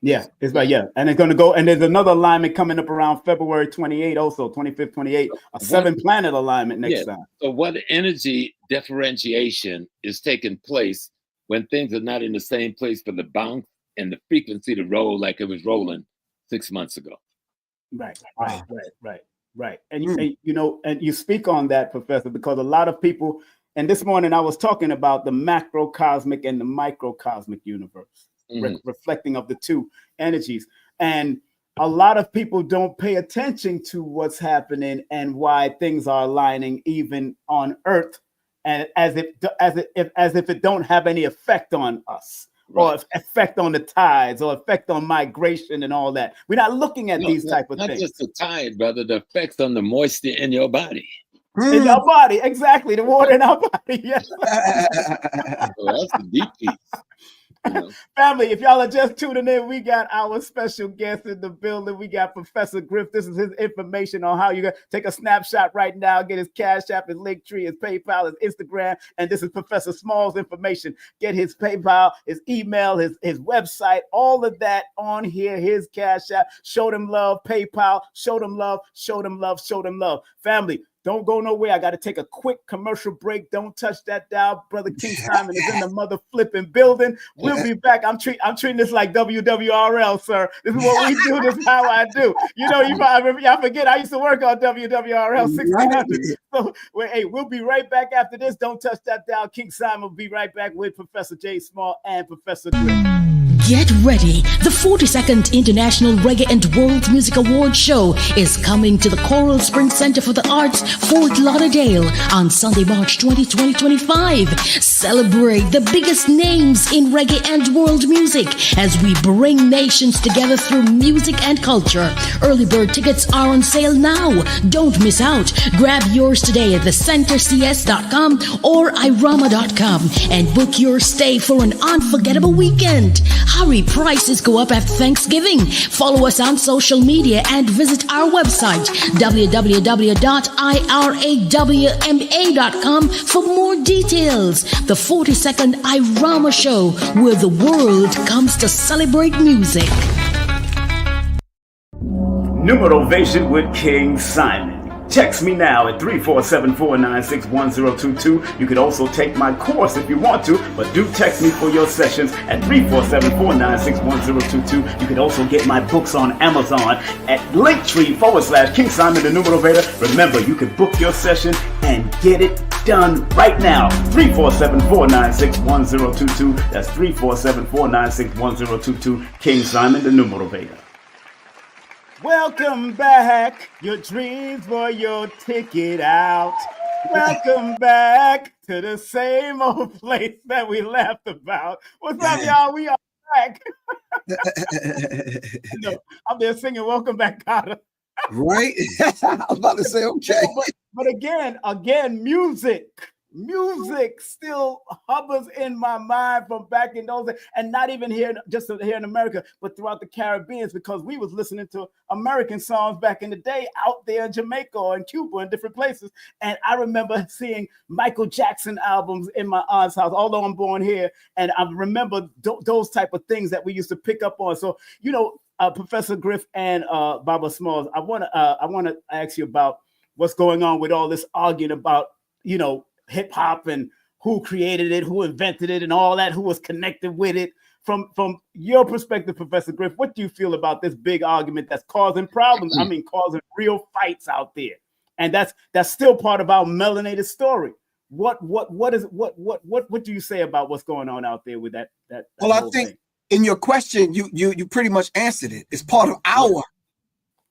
Yeah, it's like, and it's going to go, and there's another alignment coming up around February 28, also 25th, 28, a 7-planet alignment next time. So what energy differentiation is taking place when things are not in the same place for the bounce and the frequency to roll like it was rolling 6 months ago? Right. And and you speak on that, Professor, because a lot of people, and this morning I was talking about the macrocosmic and the microcosmic universe. Reflecting of the two energies, and a lot of people don't pay attention to what's happening and why things are aligning even on Earth, and as if it don't have any effect on us, or effect on the tides, or effect on migration and all that. We're not looking at these type of things. Not just the tide, brother. The effects on the moisture in your body. In your body, exactly. The water in our body. Yes. So that's the deep piece. Family, if y'all are just tuning in, we got our special guest in the building. We got Professor Griff. This is his information on how you can take a snapshot right now, get his Cashapp, his Linktree, his PayPal, his Instagram, and this is Professor Small's information. Get his PayPal, his email, his website, all of that on here, his Cashapp. Show them love, PayPal, show them love, show them love, show them love. Family, don't go nowhere. I got to take a quick commercial break. Don't touch that dial. Brother King Simon is in the mother flipping building. We'll be back. I'm treating this like WWRL, sir. This is what we do. This is how I do. Y'all forget I used to work on WWRL 1600. So we'll be right back after this. Don't touch that dial. King Simon will be right back with Professor Small and Professor Griff. Get ready. The 42nd International Reggae and World Music Awards Show is coming to the Coral Springs Center for the Arts, Fort Lauderdale on Sunday, March 20, 2025. Celebrate the biggest names in reggae and world music as we bring nations together through music and culture. Early bird tickets are on sale now. Don't miss out. Grab yours today at thecentercs.com or irama.com and book your stay for an unforgettable weekend. Hurry, prices go up after Thanksgiving. Follow us on social media and visit our website, www.irawma.com for more details. The 42nd Irama Show, where the world comes to celebrate music. Numerovation with King Simon. Text me now at 347-496-1022. You could also take my course if you want to, but do text me for your sessions at 347-496-1022. You could also get my books on Amazon at Linktree/King Simon the Numerovator. Remember, you can book your session and get it done right now. 347-496-1022. That's 347-496-1022. King Simon the Numerovator. Welcome back. Your dreams were your ticket out. Welcome back to the same old place that we laughed about. What's up, y'all? We are back. I'm there singing "Welcome Back, Carter." Right? I was about to say, okay. But again, music still hovers in my mind from back in those days, and not even here in America, but throughout the Caribbean, because we was listening to American songs back in the day out there in Jamaica or in Cuba and different places. And I remember seeing Michael Jackson albums in my aunt's house, although I'm born here, and I remember those type of things that we used to pick up on. So, Professor Griff and Baba Smalls, I want to ask you about what's going on with all this arguing about, hip hop and who created it, who invented it, and all that, who was connected with it. From your perspective, Professor Griff, what do you feel about this big argument that's causing problems? I mean, causing real fights out there, and that's still part of our melanated story. What do you say about what's going on out there with that? Well, I think in your question, you pretty much answered it. It's part of our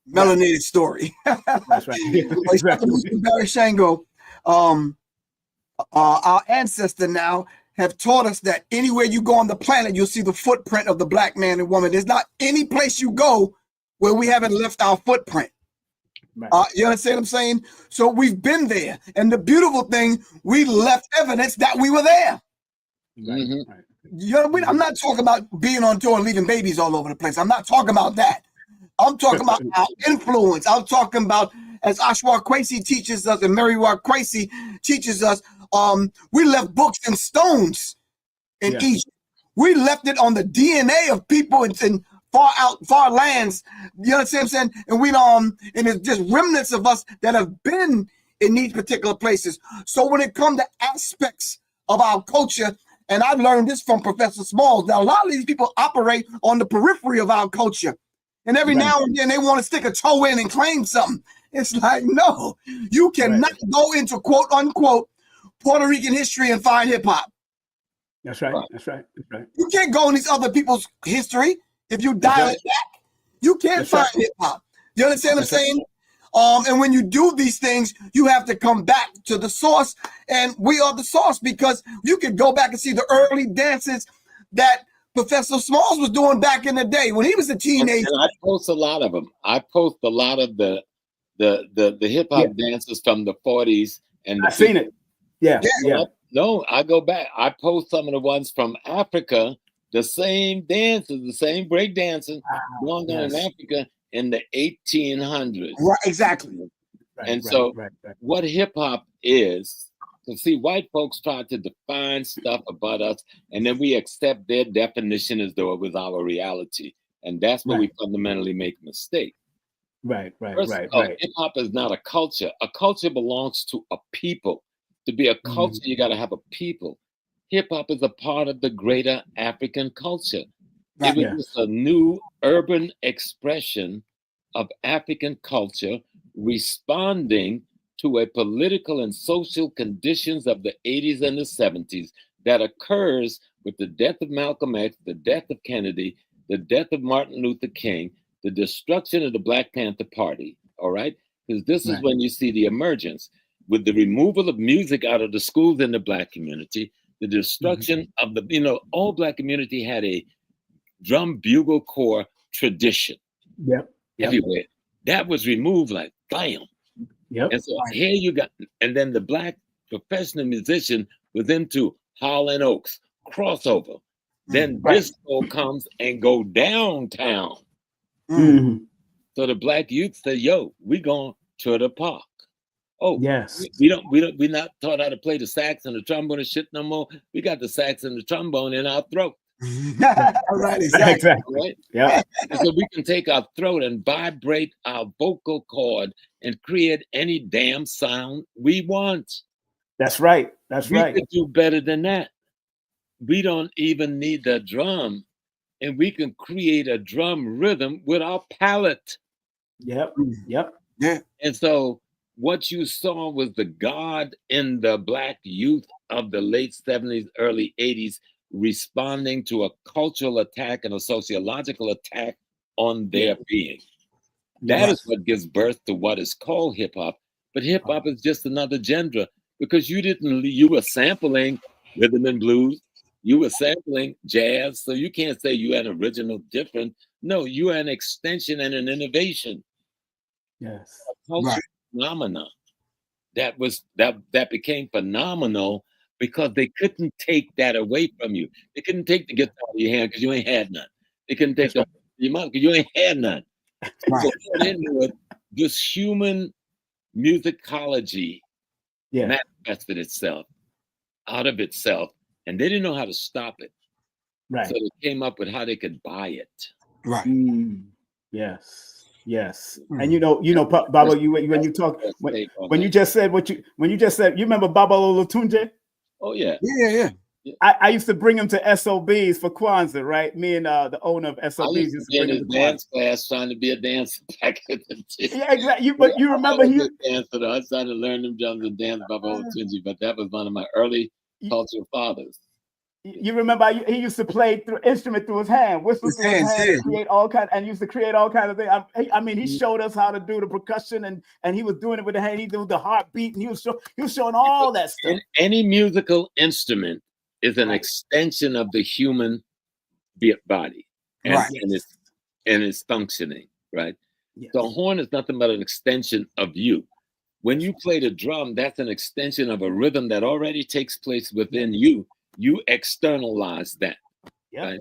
melanated story. That's right. Exactly. Barry Shango, our ancestor now have taught us that anywhere you go on the planet, you'll see the footprint of the black man and woman. There's not any place you go where we haven't left our footprint. Right. You understand what I'm saying? So we've been there. And the beautiful thing, we left evidence that we were there. Mm-hmm. I'm not talking about being on tour and leaving babies all over the place. I'm not talking about that. I'm talking about our influence. I'm talking about, as Ashwa Kwesi teaches us and Meriwether Kwesi teaches us, we left books and stones in Egypt. We left it on the DNA of people in far lands. You understand what I'm saying? And and it's just remnants of us that have been in these particular places. So when it comes to aspects of our culture, and I've learned this from Professor Smalls, that a lot of these people operate on the periphery of our culture. And every now and then they want to stick a toe in and claim something. It's like, no, you cannot go into quote unquote Puerto Rican history and find hip hop. That's right. That's right. That's right. You can't go in these other people's history. If you dial it back, you can't find hip hop. You understand what I'm saying? And when you do these things, you have to come back to the source. And we are the source, because you can go back and see the early dances that Professor Smalls was doing back in the day when he was a teenager. And I post a lot of them. I post a lot of the hip hop dances from the 40s and I've seen it. Yeah. No, I go back. I post some of the ones from Africa, the same dances, the same break dancing going on in Africa in the 1800s. Right, exactly. And so what hip hop is, to see white folks try to define stuff about us, and then we accept their definition as though it was our reality. And that's where we fundamentally make a mistake. First, hip hop is not a culture. A culture belongs to a people. To be a culture, you got to have a people. Hip hop is a part of the greater African culture. It was just a new urban expression of African culture responding to a political and social conditions of the 80s and the 70s that occurs with the death of Malcolm X, the death of Kennedy, the death of Martin Luther King, the destruction of the Black Panther Party, all right? Because this is when you see the emergence. With the removal of music out of the schools in the Black community, the destruction of the, all Black community had a drum bugle corps tradition. Everywhere. That was removed like bam. And so here you got, and then the Black professional musician was into Howlin' Oaks, crossover. Then disco comes and go downtown. So the Black youth say, yo, we going to the park. Oh, we're not taught how to play the sax and the trombone and shit no more. We got the sax and the trombone in our throat. Exactly. Right? Yeah. And so we can take our throat and vibrate our vocal cord and create any damn sound we want. That's right. That's right. We could do better than that. We don't even need the drum, and we can create a drum rhythm with our palate. Yeah. And so what you saw was the God in the Black youth of the late 70s, early 80s, responding to a cultural attack and a sociological attack on their being. That is what gives birth to what is called hip hop. But hip hop is just another genre, because you were sampling rhythm and blues, you were sampling jazz, so you can't say you had an original different. No, you are an extension and an innovation. Yes. A cultural phenomena that became phenomenal because they couldn't take that away from you. They couldn't take the guitar out of your hand because you ain't had none. They couldn't take the your mouth because you ain't had none. So this human musicology manifested itself out of itself, and they didn't know how to stop it. So they came up with how they could buy it. Yes. And Baba, when you just said you remember Baba Olatunji? Oh yeah. I used to bring him to SOBs for Kwanzaa, right? Me and the owner of SOBs used to be in his dance class trying to be a dancer back in the day. Yeah, exactly. But you remember I started to learn them drums and dance Baba Olatunji, but that was one of my early cultural fathers. You remember he used to play through instrument through his hand, whistle through his hand, create all kind, and used to create all kinds of things. I mean, he showed us how to do the percussion, and he was doing it with the hand. He did the heartbeat, and he was showing all that stuff. Any musical instrument is an extension of the human body, and its functioning, right? Yes. So a horn is nothing but an extension of you. When you play the drum, that's an extension of a rhythm that already takes place within you. You externalize that, right?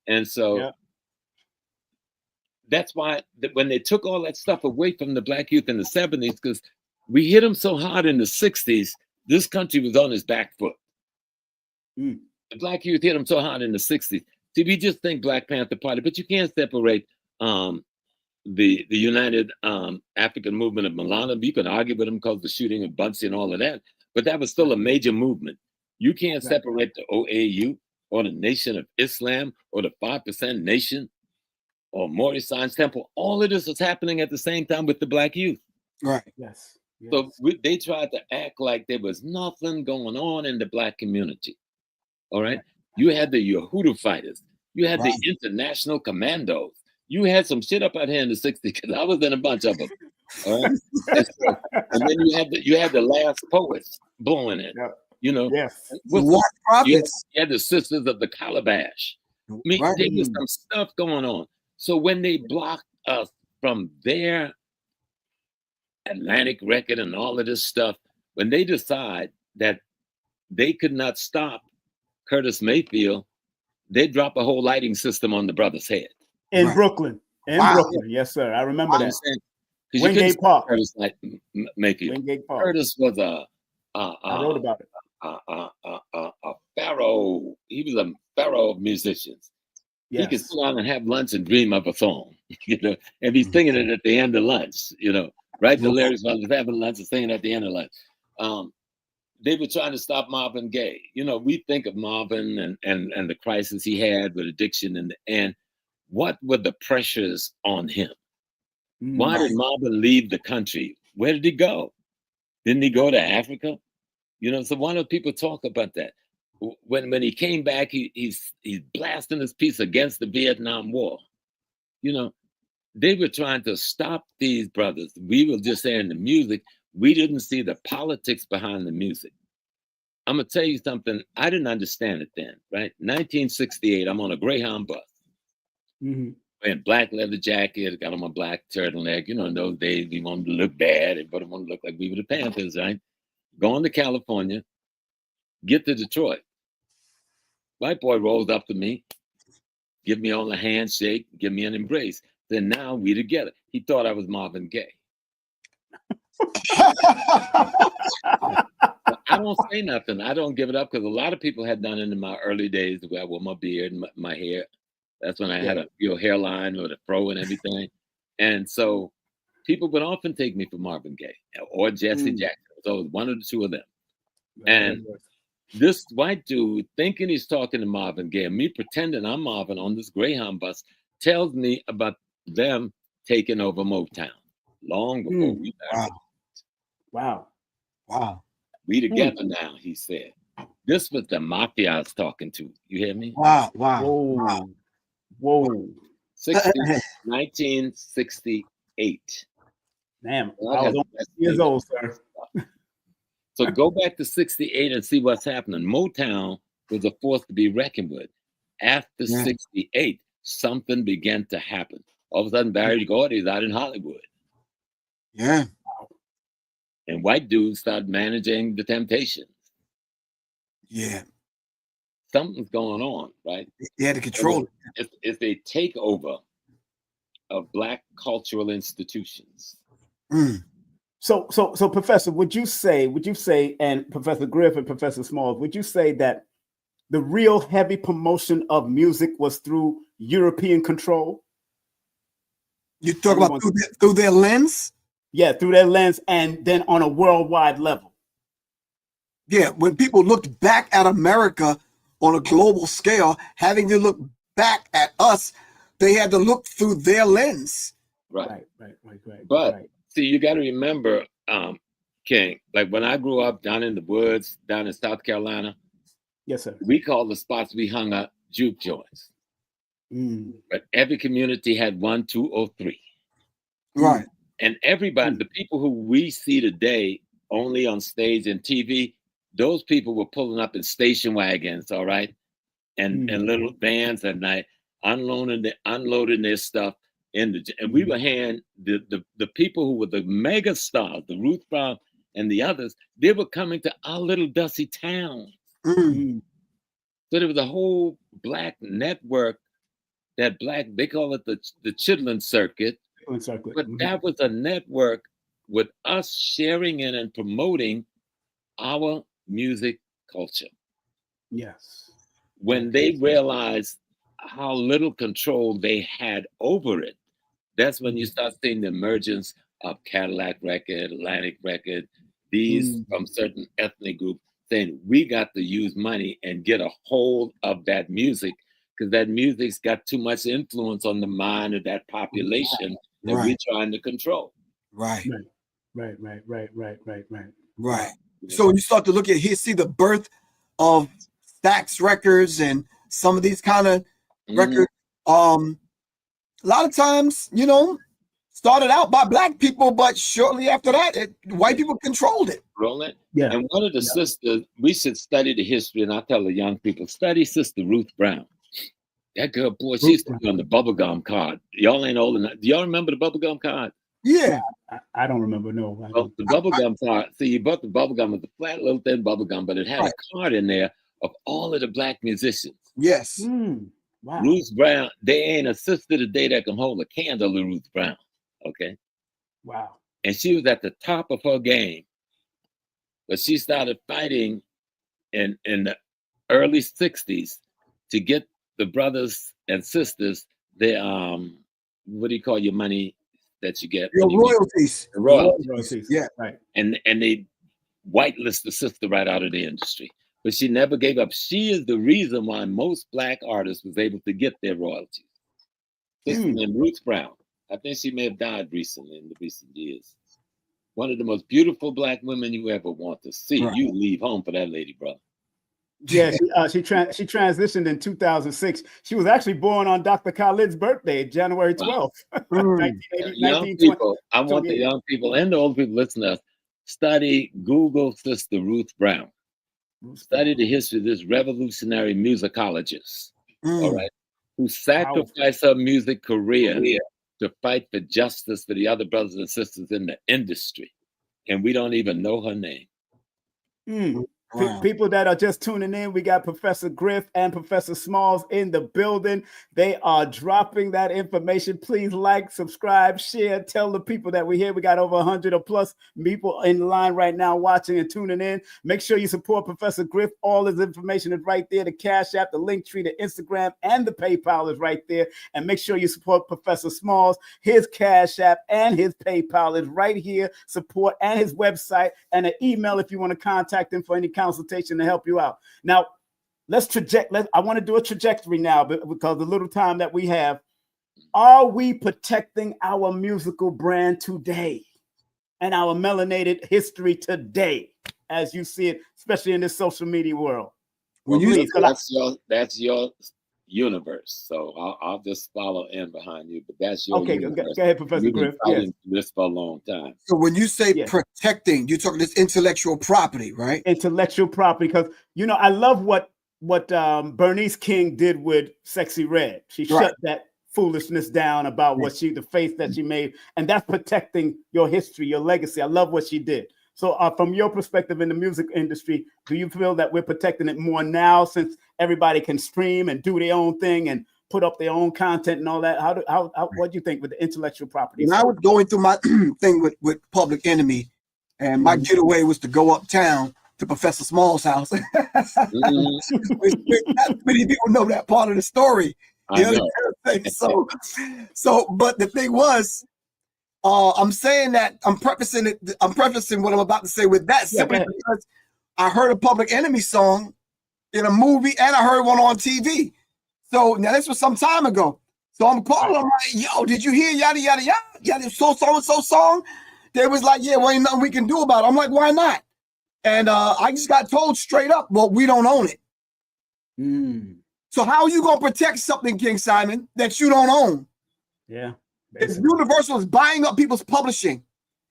And so that's why when they took all that stuff away from the black youth in the 70s, because we hit them so hard in the 60s, this country was on its back foot. The black youth hit them so hard in the 60s. See, we just think Black Panther Party, but you can't separate the United African Movement of Malala. You can argue with them because of the shooting of Bunsey and all of that, but that was still a major movement. You can't separate the OAU or the Nation of Islam or the 5% Nation or Morris Science Temple. All of this is happening at the same time with the black youth. Right. Yes. So they tried to act like there was nothing going on in the black community. All right. You had the Yehuda fighters. You had the International Commandos. You had some shit up out here in the 60s because I was in a bunch of them. All right. And then you had the last poets blowing it. Yeah. You know, What prophets? You had the Sisters of the Calabash. I mean, there was some stuff going on. So when they blocked us from their Atlantic record and all of this stuff, when they decide that they could not stop Curtis Mayfield, they drop a whole lighting system on the brother's head. In Brooklyn. Brooklyn. Yes, sir. I remember that. Wingate Park. Curtis Mayfield. Wingate Park. Curtis was I wrote about it. A pharaoh. He was a pharaoh of musicians. Yes. He could sit down and have lunch and dream of a song, you know, and be singing it at the end of lunch, you know, write the lyrics while he's having lunch and singing at the end of lunch. They were trying to stop Marvin Gaye. You know, we think of Marvin and the crisis he had with addiction and what were the pressures on him? Why did Marvin leave the country? Where did he go? Didn't he go to Africa? You know, so why don't people talk about that? When he came back, he's blasting his piece against the Vietnam War. You know, they were trying to stop these brothers. We were just saying the music. We didn't see the politics behind the music. I'm going to tell you something. I didn't understand it then, right? 1968, I'm on a Greyhound bus. Wearing black leather jacket, got on my black turtleneck. You know, in those days, we wanted to look bad. Everybody wanted to look like we were the Panthers, right? Going to California, get to Detroit. White boy rolls up to me, give me all a handshake, give me an embrace. Then now we together. He thought I was Marvin Gaye. I don't say nothing. I don't give it up because a lot of people had done it in my early days where I wore my beard and my hair. That's when I had a hairline with a fro and everything. And so people would often take me for Marvin Gaye or Jesse Jackson. So it was one of the two of them. And this white dude thinking he's talking to Marvin Gaye, and me pretending I'm Marvin on this Greyhound bus, tells me about them taking over Motown long before we married. Wow. We together now, he said. This was the mafia I was talking to. You hear me? Wow. Whoa. 1968. Damn, I was only 6 years old, sir. So go back to 68 and see what's happening. Motown was a force to be reckoned with. After 68, something began to happen. All of a sudden, Barry Gordy's out in Hollywood. Yeah. And white dudes started managing the Temptations. Yeah. Something's going on, right? They had to control it. It's a takeover of Black cultural institutions. So, Professor, would you say, and Professor Griff and Professor Smalls, would you say that the real heavy promotion of music was through European control? You talk about through their lens? Yeah, through their lens, and then on a worldwide level. Yeah, when people looked back at America on a global scale, having to look back at us, they had to look through their lens. Right. But see, you got to remember, King, like when I grew up down in the woods, down in South Carolina. Yes, sir. We called the spots we hung up juke joints. But every community had 1, 2, or 3. Right. And everybody, the people who we see today only on stage and TV, those people were pulling up in station wagons, all right? And little vans at night, unloading their stuff. And we were handing the people who were the mega stars, the Ruth Brown and the others, they were coming to our little dusty town. So there was a whole Black network that they call it the Chitlin Circuit. But that was a network with us sharing in and promoting our music culture. Yes. When they realized how little control they had over it, that's when you start seeing the emergence of Cadillac Record, Atlantic Record, these from certain ethnic groups saying we got to use money and get a hold of that music, because that music's got too much influence on the mind of that population that we're trying to control. Right. Right. So when you start to look at here, see the birth of Stax Records and some of these kind of records, a lot of times, you know, started out by black people, but shortly after that, white people controlled it. Yeah. And one of the sisters, we should study the history, and I tell the young people, study Sister Ruth Brown. That girl, boy, she used to be on the bubblegum card. Y'all ain't old enough. Do y'all remember the bubblegum card? Yeah. I don't remember, no. Well, the bubblegum card, see, you bought the bubblegum with the flat little thin bubblegum, but it had a card in there of all of the black musicians. Yes. Wow. Ruth Brown, they ain't a sister today that can hold a candle to Ruth Brown. Okay. Wow. And she was at the top of her game, but she started fighting in the early 60s to get the brothers and sisters their what do you call your money that you get? Your royalties. The royalties. Yeah. Right. And they whitelist the sister right out of the industry. But she never gave up. She is the reason why most black artists was able to get their royalties. And Ruth Brown. I think she may have died recently in the recent years. One of the most beautiful black women you ever want to see. Right. You leave home for that lady, brother. Yeah, she transitioned in 2006. She was actually born on Dr. Khalid's birthday, January 12th. Young people, I want the young people and the old people listening to us, study, Google Sister Ruth Brown. Study the history of this revolutionary musicologist, all right, who sacrificed her music career to fight for justice for the other brothers and sisters in the industry. And we don't even know her name. Wow. People that are just tuning in, we got Professor Griff and Professor Smalls in the building. They are dropping that information. Please like, subscribe, share, tell the people that we're here. We got over 100 or plus people in line right now watching and tuning in. Make sure you support Professor Griff. All his information is right there. The Cashapp, the Linktree, the Instagram, and the PayPal is right there. And make sure you support Professor Smalls. His Cashapp and his PayPal is right here. Support and his website and an email if you want to contact him for any consultation to help you out. Now, I want to do a trajectory now because the little time that we have. Are we protecting our musical brand today and our melanated history today, as you see it, especially in this social media world? Well, that's your universe. So I'll just follow in behind you, but that's your universe. Go ahead, Professor Griff. Yes. This for a long time. So when you say protecting, you're talking this intellectual property, right? Intellectual property, because I love what Bernice King did with Sexy Red. She shut that foolishness down about the face that she made, and that's protecting your history, your legacy. I love what she did. So from your perspective in the music industry, do you feel that we're protecting it more now since everybody can stream and do their own thing and put up their own content and all that? What do you think with the intellectual property? When I was going through my thing with Public Enemy, and my getaway was to go uptown to Professor Small's house. Not many people know that part of the story. So, but the thing was, I'm saying that I'm prefacing what I'm about to say with that simply because I heard a Public Enemy song in a movie and I heard one on TV. So now this was some time ago. So I'm calling, I'm like, yo, did you hear yada yada yada so and so song? They was like, yeah, well, ain't nothing we can do about it. I'm like, why not? And I just got told straight up, well, we don't own it. So how are you gonna protect something, King Simon, that you don't own? Yeah. If Universal is buying up people's publishing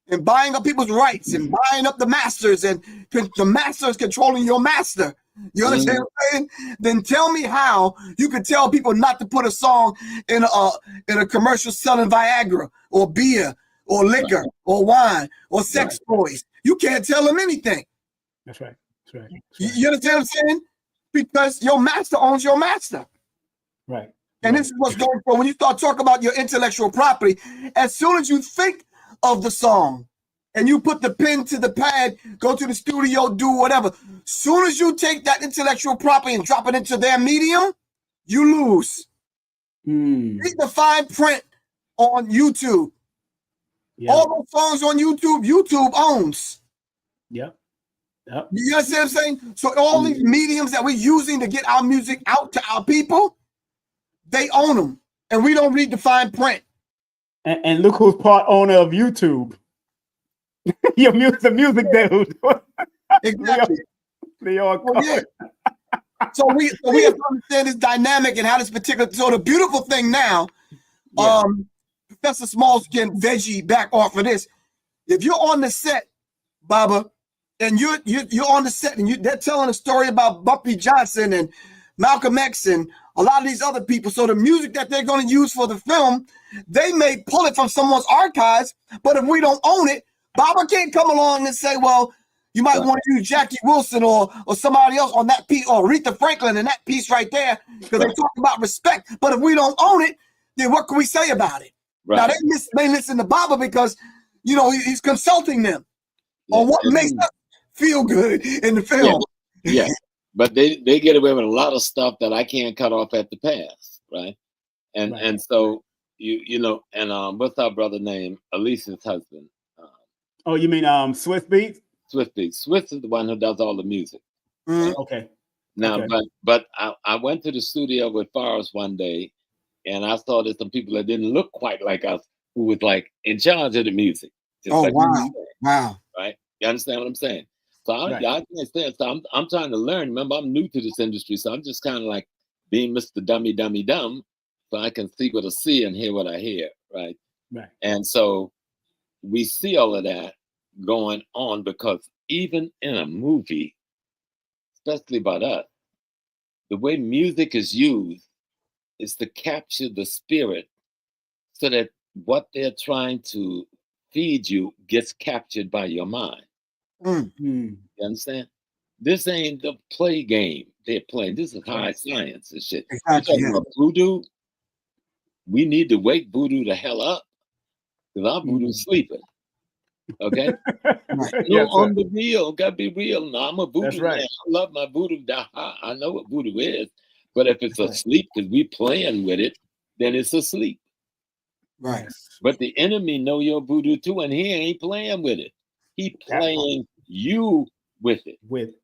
and buying up people's rights and buying up the masters and the master is controlling your master. You understand what I'm saying? Then tell me how you could tell people not to put a song in a commercial selling Viagra or beer or liquor or wine or sex toys. You can't tell them anything. That's right. That's right. You understand what I'm saying? Because your master owns your master. Right. And this is what's going on. When you start talking about your intellectual property, as soon as you think of the song and you put the pen to the pad, go to the studio, do whatever, soon as you take that intellectual property and drop it into their medium, you lose. Read the fine print on YouTube. All those songs on YouTube, YouTube owns. Yep. You understand what I'm saying? So all these mediums that we're using to get our music out to our people, they own them, and we don't read the fine print. And look who's part owner of YouTube. The music dude. Exactly. Yeah. So we have to understand this dynamic and how this particular. So the beautiful thing now, Professor Small's getting veggie back off of this. If you're on the set, Baba, and you're on the set and they're telling a story about Bumpy Johnson and Malcolm X and a lot of these other people. So the music that they're going to use for the film, they may pull it from someone's archives, but if we don't own it, Baba can't come along and say, well, you might want to use Jackie Wilson or somebody else on that piece, or Aretha Franklin in that piece right there, because they talk about respect. But if we don't own it, then what can we say about it? Right. Now, they listen to Baba because, he's consulting them on what makes us feel good in the film. Yeah. But they get away with a lot of stuff that I can't cut off at the pass, right? And so and what's our brother name? Alicia's husband. Oh, you mean Swift Beats? Swift Beats. Swift is the one who does all the music. Right? Okay. Now, but I went to the studio with Forrest one day, and I saw there's some people that didn't look quite like us who was like in charge of the music. Wow. Right? You understand what I'm saying? So I understand. So I'm trying to learn. Remember, I'm new to this industry, so I'm just kind of like being Mr. Dummy Dumb, so I can see what I see and hear what I hear, right? Right. And so we see all of that going on because even in a movie, especially about us, the way music is used is to capture the spirit so that what they're trying to feed you gets captured by your mind. You understand? This ain't the play game they're playing. This is high science and shit. Exactly. Voodoo, we need to wake voodoo the hell up because our voodoo's sleeping. Okay? On the real, gotta be real. No, I'm a voodoo man. I love my voodoo. I know what voodoo is. But if it's asleep because we playing with it, then it's asleep. Right. But the enemy know your voodoo too, and he ain't playing with it. He playing you with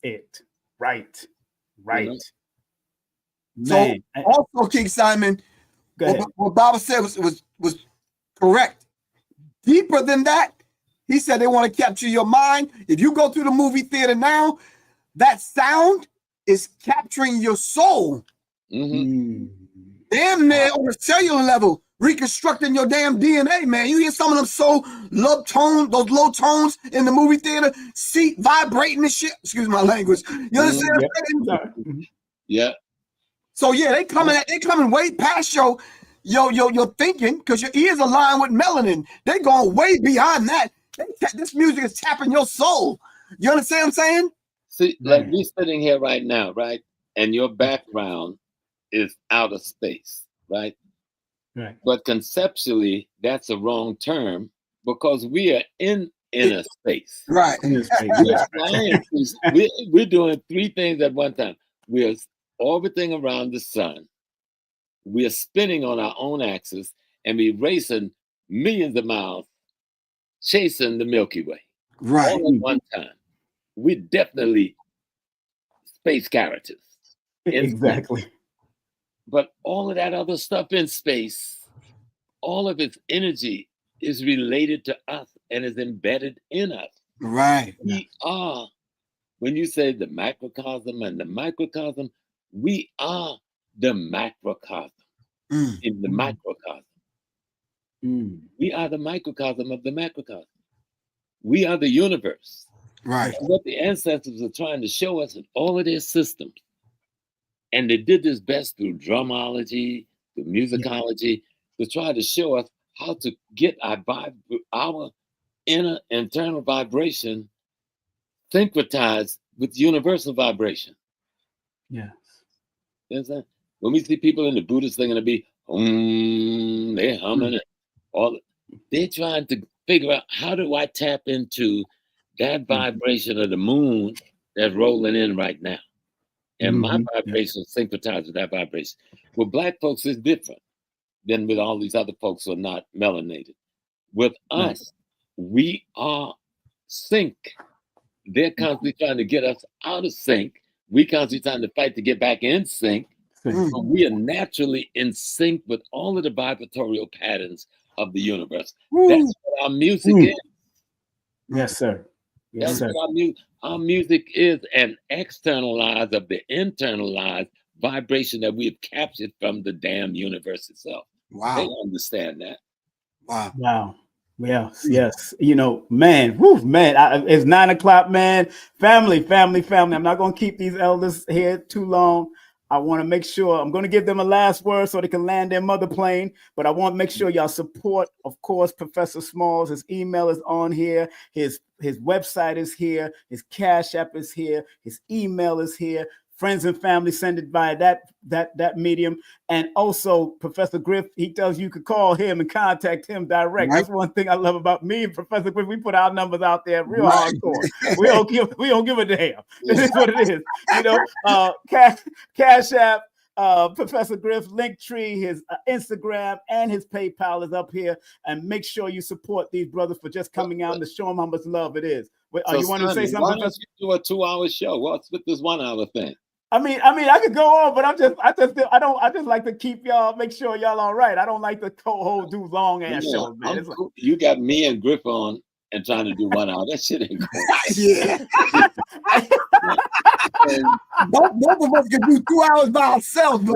it. Right. So also, King Simon, what Baba said was correct. Deeper than that, he said they want to capture your mind. If you go to the movie theater now, that sound is capturing your soul. Damn near on a cellular level, reconstructing your damn DNA, man. You hear some of them low tones, those low tones in the movie theater, seat vibrating and shit. Excuse my language. You understand? Yeah. So they coming way past your thinking, because your ears align with melanin. They going way beyond that. This music is tapping your soul. You understand what I'm saying? See, like we sitting here right now, right? And your background is outer space, right? Right. But conceptually, that's a wrong term because we are in inner space. Right. We're doing three things at one time. We're orbiting around the sun. We're spinning on our own axis, and we're racing millions of miles, chasing the Milky Way. Right. All at one time. We're definitely space characters. Exactly. But all of that other stuff in space, all of its energy is related to us and is embedded in us. Right. We are, when you say the macrocosm and the microcosm, we are the macrocosm in the microcosm. We are the microcosm of the macrocosm. We are the universe. Right. What the ancestors are trying to show us in all of their systems. And they did this best through drumology, through musicology, to try to show us how to get our inner internal vibration syncretized with universal vibration. Yes. You understand? When we see people in the Buddhist thing, to be, they're humming it. They're trying to figure out, how do I tap into that vibration of the moon that's rolling in right now? And my vibration is syncretized with that vibration. With Black folks, it's different than with all these other folks who are not melanated. With us, we are sync. They're constantly trying to get us out of sync. We constantly trying to fight to get back in sync. But we are naturally in sync with all of the vibratorial patterns of the universe. That's what our music is. Yes, sir. Yes, That's sir. what our music is, an externalized of the internalized vibration that we have captured from the damn universe itself. Wow. They don't understand that. Wow. Wow. Yes, yes. You know, man, it's 9 o'clock, man. Family. I'm not going to keep these elders here too long. I want to make sure I'm going to give them a last word so they can land their mother plane. But I want to make sure y'all support, of course, Professor Smalls. His email is on here. His website is here. His Cash App is here. His email is here. Friends and family send it via that medium. And also Professor Griff, he tells you could call him and contact him direct. That's one thing I love about me and Professor Griff. We put our numbers out there real hardcore. We don't give a damn. This is what it is. You know, Cash App, Professor Griff, Linktree, his Instagram, and his PayPal is up here. And make sure you support these brothers for just coming out and to show them how much love it is. You want to say something? Why don't you do a 2-hour show? What's with this 1 hour thing? I mean, I could go on, but I just like to keep y'all, make sure y'all all right. I don't like to do long ass shows, man. Cool. You got me and Griff on and trying to do 1 hour. That shit ain't cool. Yeah. Both of us can do 2 hours by ourselves, but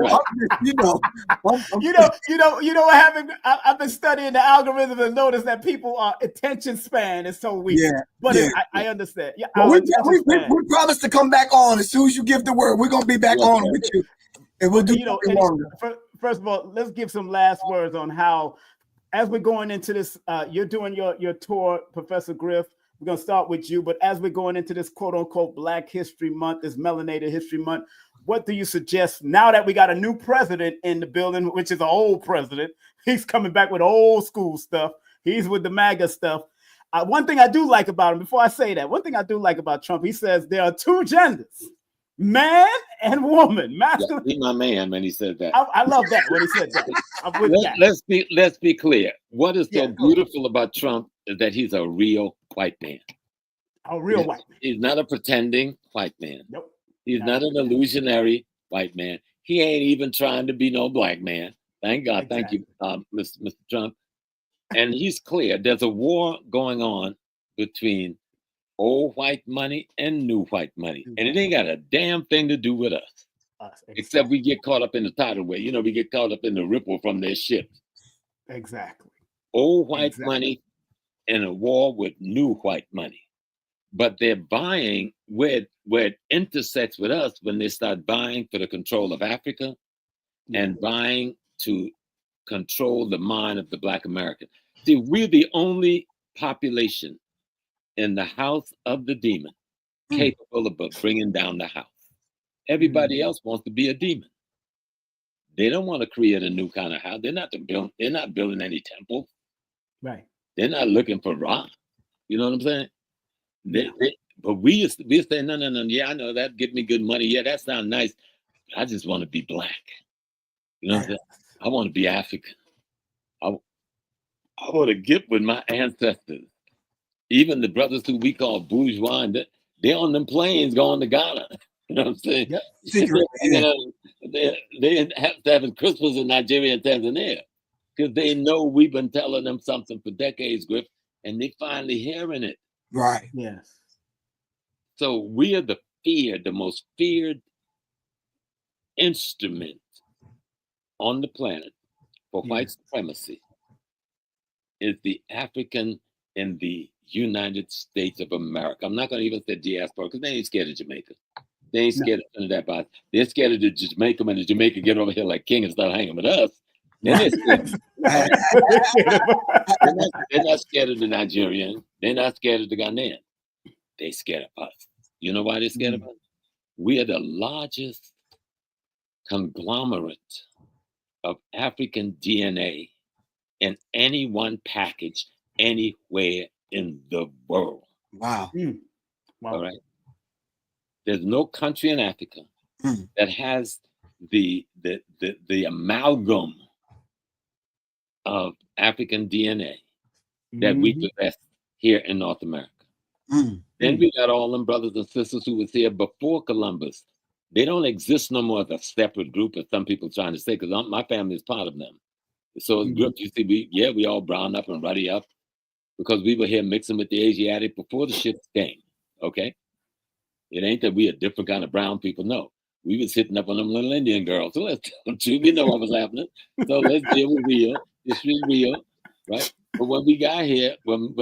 I've been studying the algorithm and noticed that people attention span is so weak. Yeah, but I understand. Yeah, we promise to come back on as soon as you give the word. We're gonna be back on with you, and we'll do longer. First of all, let's give some last words on how, as we're going into this, you're doing your tour, Professor Griff. We're going to start with you, but as we're going into this quote unquote Black History Month, this Melanated History Month, what do you suggest now that we got a new president in the building, which is an old president? He's coming back with old school stuff. He's with the MAGA stuff. One thing I do like about him, before I say that, one thing I do like about Trump, he says there are two genders, man and woman. Yeah, he's my man when he said that. I love that when he said that. Let's be clear. What is so beautiful about Trump is that he's a real white man. A real white man. He's not a pretending white man. Nope. He's not an illusionary white man. He ain't even trying to be no black man. Thank God. Exactly. Thank you, Mr. Trump. And he's clear. There's a war going on between old white money and new white money. And it ain't got a damn thing to do with us. Except we get caught up in the tidal wave. You know, we get caught up in the ripple from their ships. Exactly. Old white money in a war with new white money. But they're buying where it intersects with us when they start buying for the control of Africa and buying to control the mind of the Black American. See, we're the only population in the house of the demon capable of bringing down the house. Everybody else wants to be a demon. They don't want to create a new kind of house. They're not building any temples. Right. They're not looking for rock. You know what I'm saying? But we say, no. Yeah, I know that. Give me good money. Yeah, that sounds nice. I just want to be black. You know what I'm saying? I want to be African. I want to get with my ancestors. Even the brothers who we call bourgeois, they're on them planes going to Ghana. You know what I'm saying? Yep. They have to have Christmas in Nigeria and Tanzania because they know we've been telling them something for decades, Griff, and they finally hearing it. Right. Yes. So we are the most feared instrument on the planet for white supremacy is the African in the United States of America. I'm not going to even say diaspora because they ain't scared of Jamaica. They ain't scared of Trinidad, but they're scared of the Jamaica and the Jamaica get over here like king and start hanging with us. Then they're not scared of the Nigerian. They're not scared of the Ghanaian. They're scared of us. You know why they're scared of us? We are the largest conglomerate of African DNA in any one package anywhere in the world. Wow. Wow. All right. There's no country in Africa that has the amalgam of African DNA that we possess here in North America. Then we got all them brothers and sisters who was here before Columbus. They don't exist no more as a separate group, as some people trying to say, because my family is part of them. So as Griff, you see, we all brown up and ruddy up because we were here mixing with the Asiatic before the ships came. Okay, it ain't that we a different kind of brown people. No, we was hitting up on them little Indian girls. So let's we know what was happening. So let's deal with real. It's real, right? But when we got here, when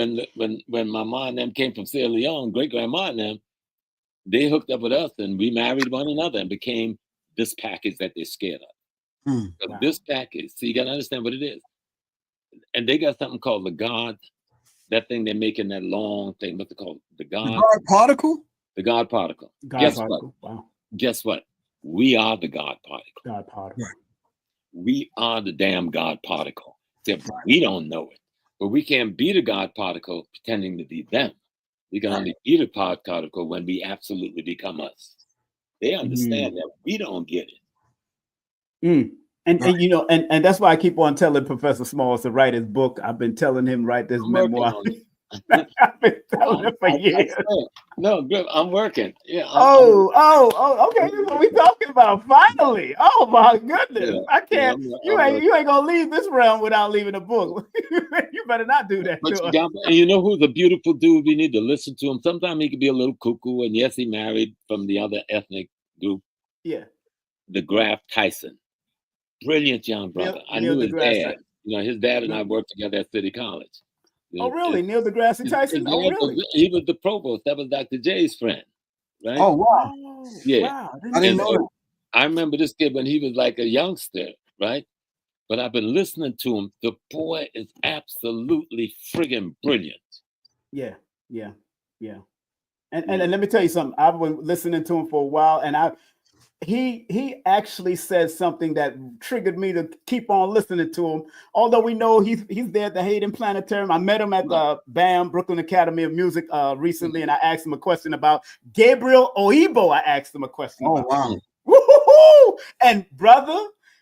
my mom and them came from Sierra Leone, great grandma and them, they hooked up with us and we married one another and became this package that they're scared of. Wow. This package, so you got to understand what it is. And they got something called the God, that thing they're making, that long thing, what's it called? The God particle? The God particle. Guess what? Wow. Guess what? We are the God particle. God particle. We are the damn God particle. Except we don't know it. But we can't be the God particle pretending to be them. We can only be the God particle when we absolutely become us. They understand that we don't get it. And you know, and that's why I keep on telling Professor Smalls to write his book. I've been telling him write this memoir. I've been telling him for years. No, good. I'm working. Yeah. Okay. That's what we talking about. Finally. Oh my goodness. Yeah, I can't. You ain't gonna leave this realm without leaving a book. You better not do that. And you know who's a beautiful dude? We need to listen to him. Sometimes he could be a little cuckoo, and yes, he married from the other ethnic group. Yeah. The Griff Tyson. Brilliant young brother. I knew his dad. You know, his dad and I worked together at City College. You know, really? Neil deGrasse Tyson? Oh, really? He was the provost. That was Dr. J's friend, right? Oh, wow. Yeah. Wow. I didn't know that. I remember this kid when he was like a youngster, right? But I've been listening to him. The boy is absolutely friggin' brilliant. Yeah. And let me tell you something. I've been listening to him for a while, and he actually said something that triggered me to keep on listening to him. Although we know he's there at the Hayden Planetarium. I met him at the BAM, Brooklyn Academy of Music, recently, and I asked him a question about Gabriel Oyibo. I asked him a question. Oh, wow. Woo-hoo-hoo! And brother,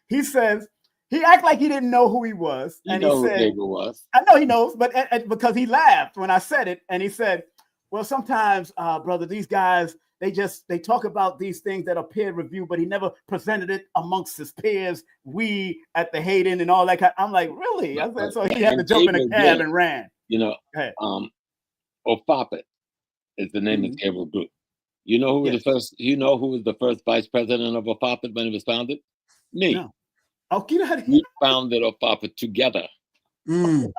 he says, he acted like he didn't know who he was. And he said, who Gabriel was. I know he knows, but because he laughed when I said it, and he said, well, sometimes, brother, these guys, they talk about these things that are peer review, but he never presented it amongst his peers. We at the Hayden and all that kind. I'm like, really? I said, so he had to jump in a cab and ran. You know, Ofapit is the name of Gabriel Group. You know who was the first? You know who was the first vice president of Ofapit when it was founded? Me. No. Oh, get out of here. We founded Ofapit together. Wow.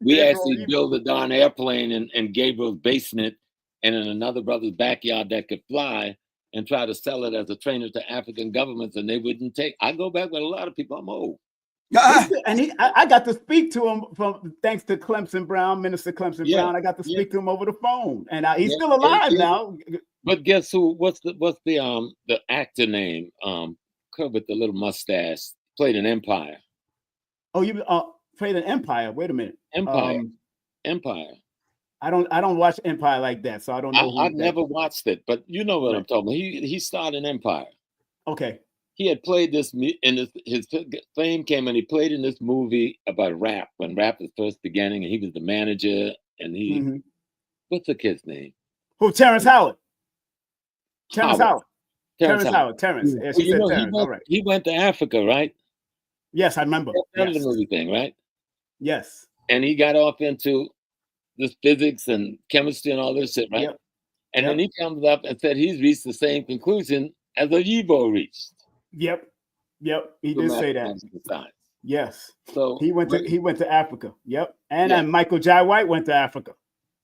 We actually built a darn airplane in Gabriel's basement and in another brother's backyard that could fly, and try to sell it as a trainer to African governments, and they wouldn't take. I go back with a lot of people. I'm old. And I got to speak to him thanks to Clemson Brown, Minister Clemson Brown. I got to speak to him over the phone, and he's still alive now. But guess who? What's the actor name? With the little mustache, played in Empire. Oh, you played in Empire? Wait a minute. Empire. I don't watch Empire like that, so I don't know. I've never watched it, but you know what I'm talking about. He starred in Empire. Okay. He had played this, and his fame came, and he played in this movie about rap when rap was first beginning, and he was the manager. And he, what's the kid's name? Who? Terrence Howard. Terrence Howard. Terrence. Yeah, she said Terrence. All right. He went to Africa, right? Yes, I remember. That's the movie thing, right? Yes. And he got off into this physics and chemistry and all this shit, right? Yep. And then he comes up and said he's reached the same conclusion as Oyibo reached. Yep. He did say that. Science. Yes. So he went to Africa. Yep. And Michael Jai White went to Africa.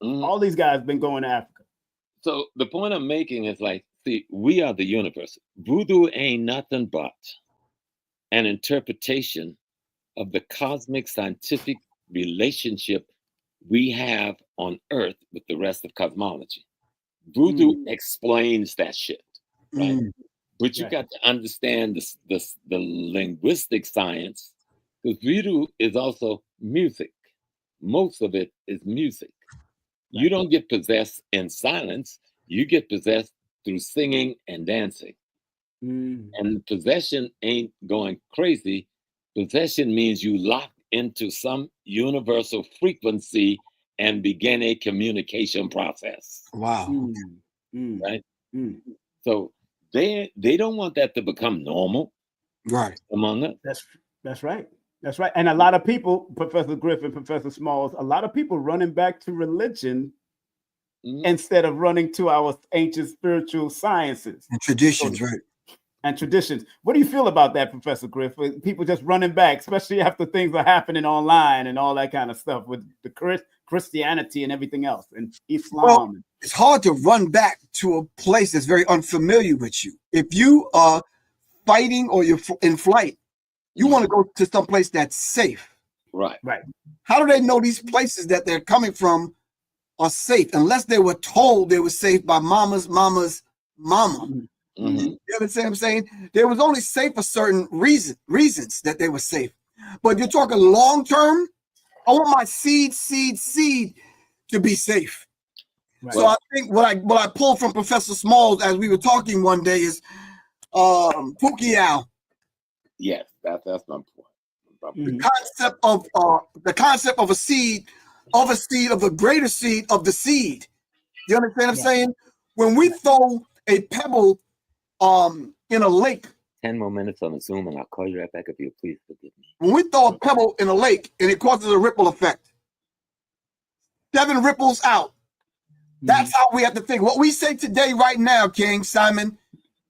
All these guys been going to Africa. So the point I'm making is like, see, we are the universe. Voodoo ain't nothing but an interpretation of the cosmic scientific relationship we have on Earth with the rest of cosmology. Voodoo explains that shit, right? But you got to understand the linguistic science, because voodoo is also music. Most of it is music. You don't get possessed in silence. You get possessed through singing and dancing. And possession ain't going crazy. Possession means you lock into some universal frequency and begin a communication process. Wow. Right? So they don't want that to become normal. Right. Among us. That's right. That's right. And a lot of people, Professor Griff and Professor Smalls, a lot of people running back to religion instead of running to our ancient spiritual sciences. And traditions, right. And traditions. What do you feel about that, Professor Griff? With people just running back, especially after things are happening online and all that kind of stuff with the Christianity and everything else and Islam. Well, it's hard to run back to a place that's very unfamiliar with you. If you are fighting or you're in flight, you want to go to some place that's safe. Right. How do they know these places that they're coming from are safe unless they were told they were safe by mama's mama? You understand what I'm saying? They was only safe for certain reasons that they were safe. But you're talking long term, I want my seed to be safe. Right. So I think what I pulled from Professor Smalls as we were talking one day is Pukiao. Yes, that's my point. The concept of a seed, of the greater seed of the seed. You understand what I'm saying? When we throw a pebble in a lake. 10 more minutes on the Zoom and I'll call you right back if you please forgive me. When we throw a pebble in a lake and it causes a ripple effect, 7 ripples out. That's how we have to think. What we say today, right now, King Simon,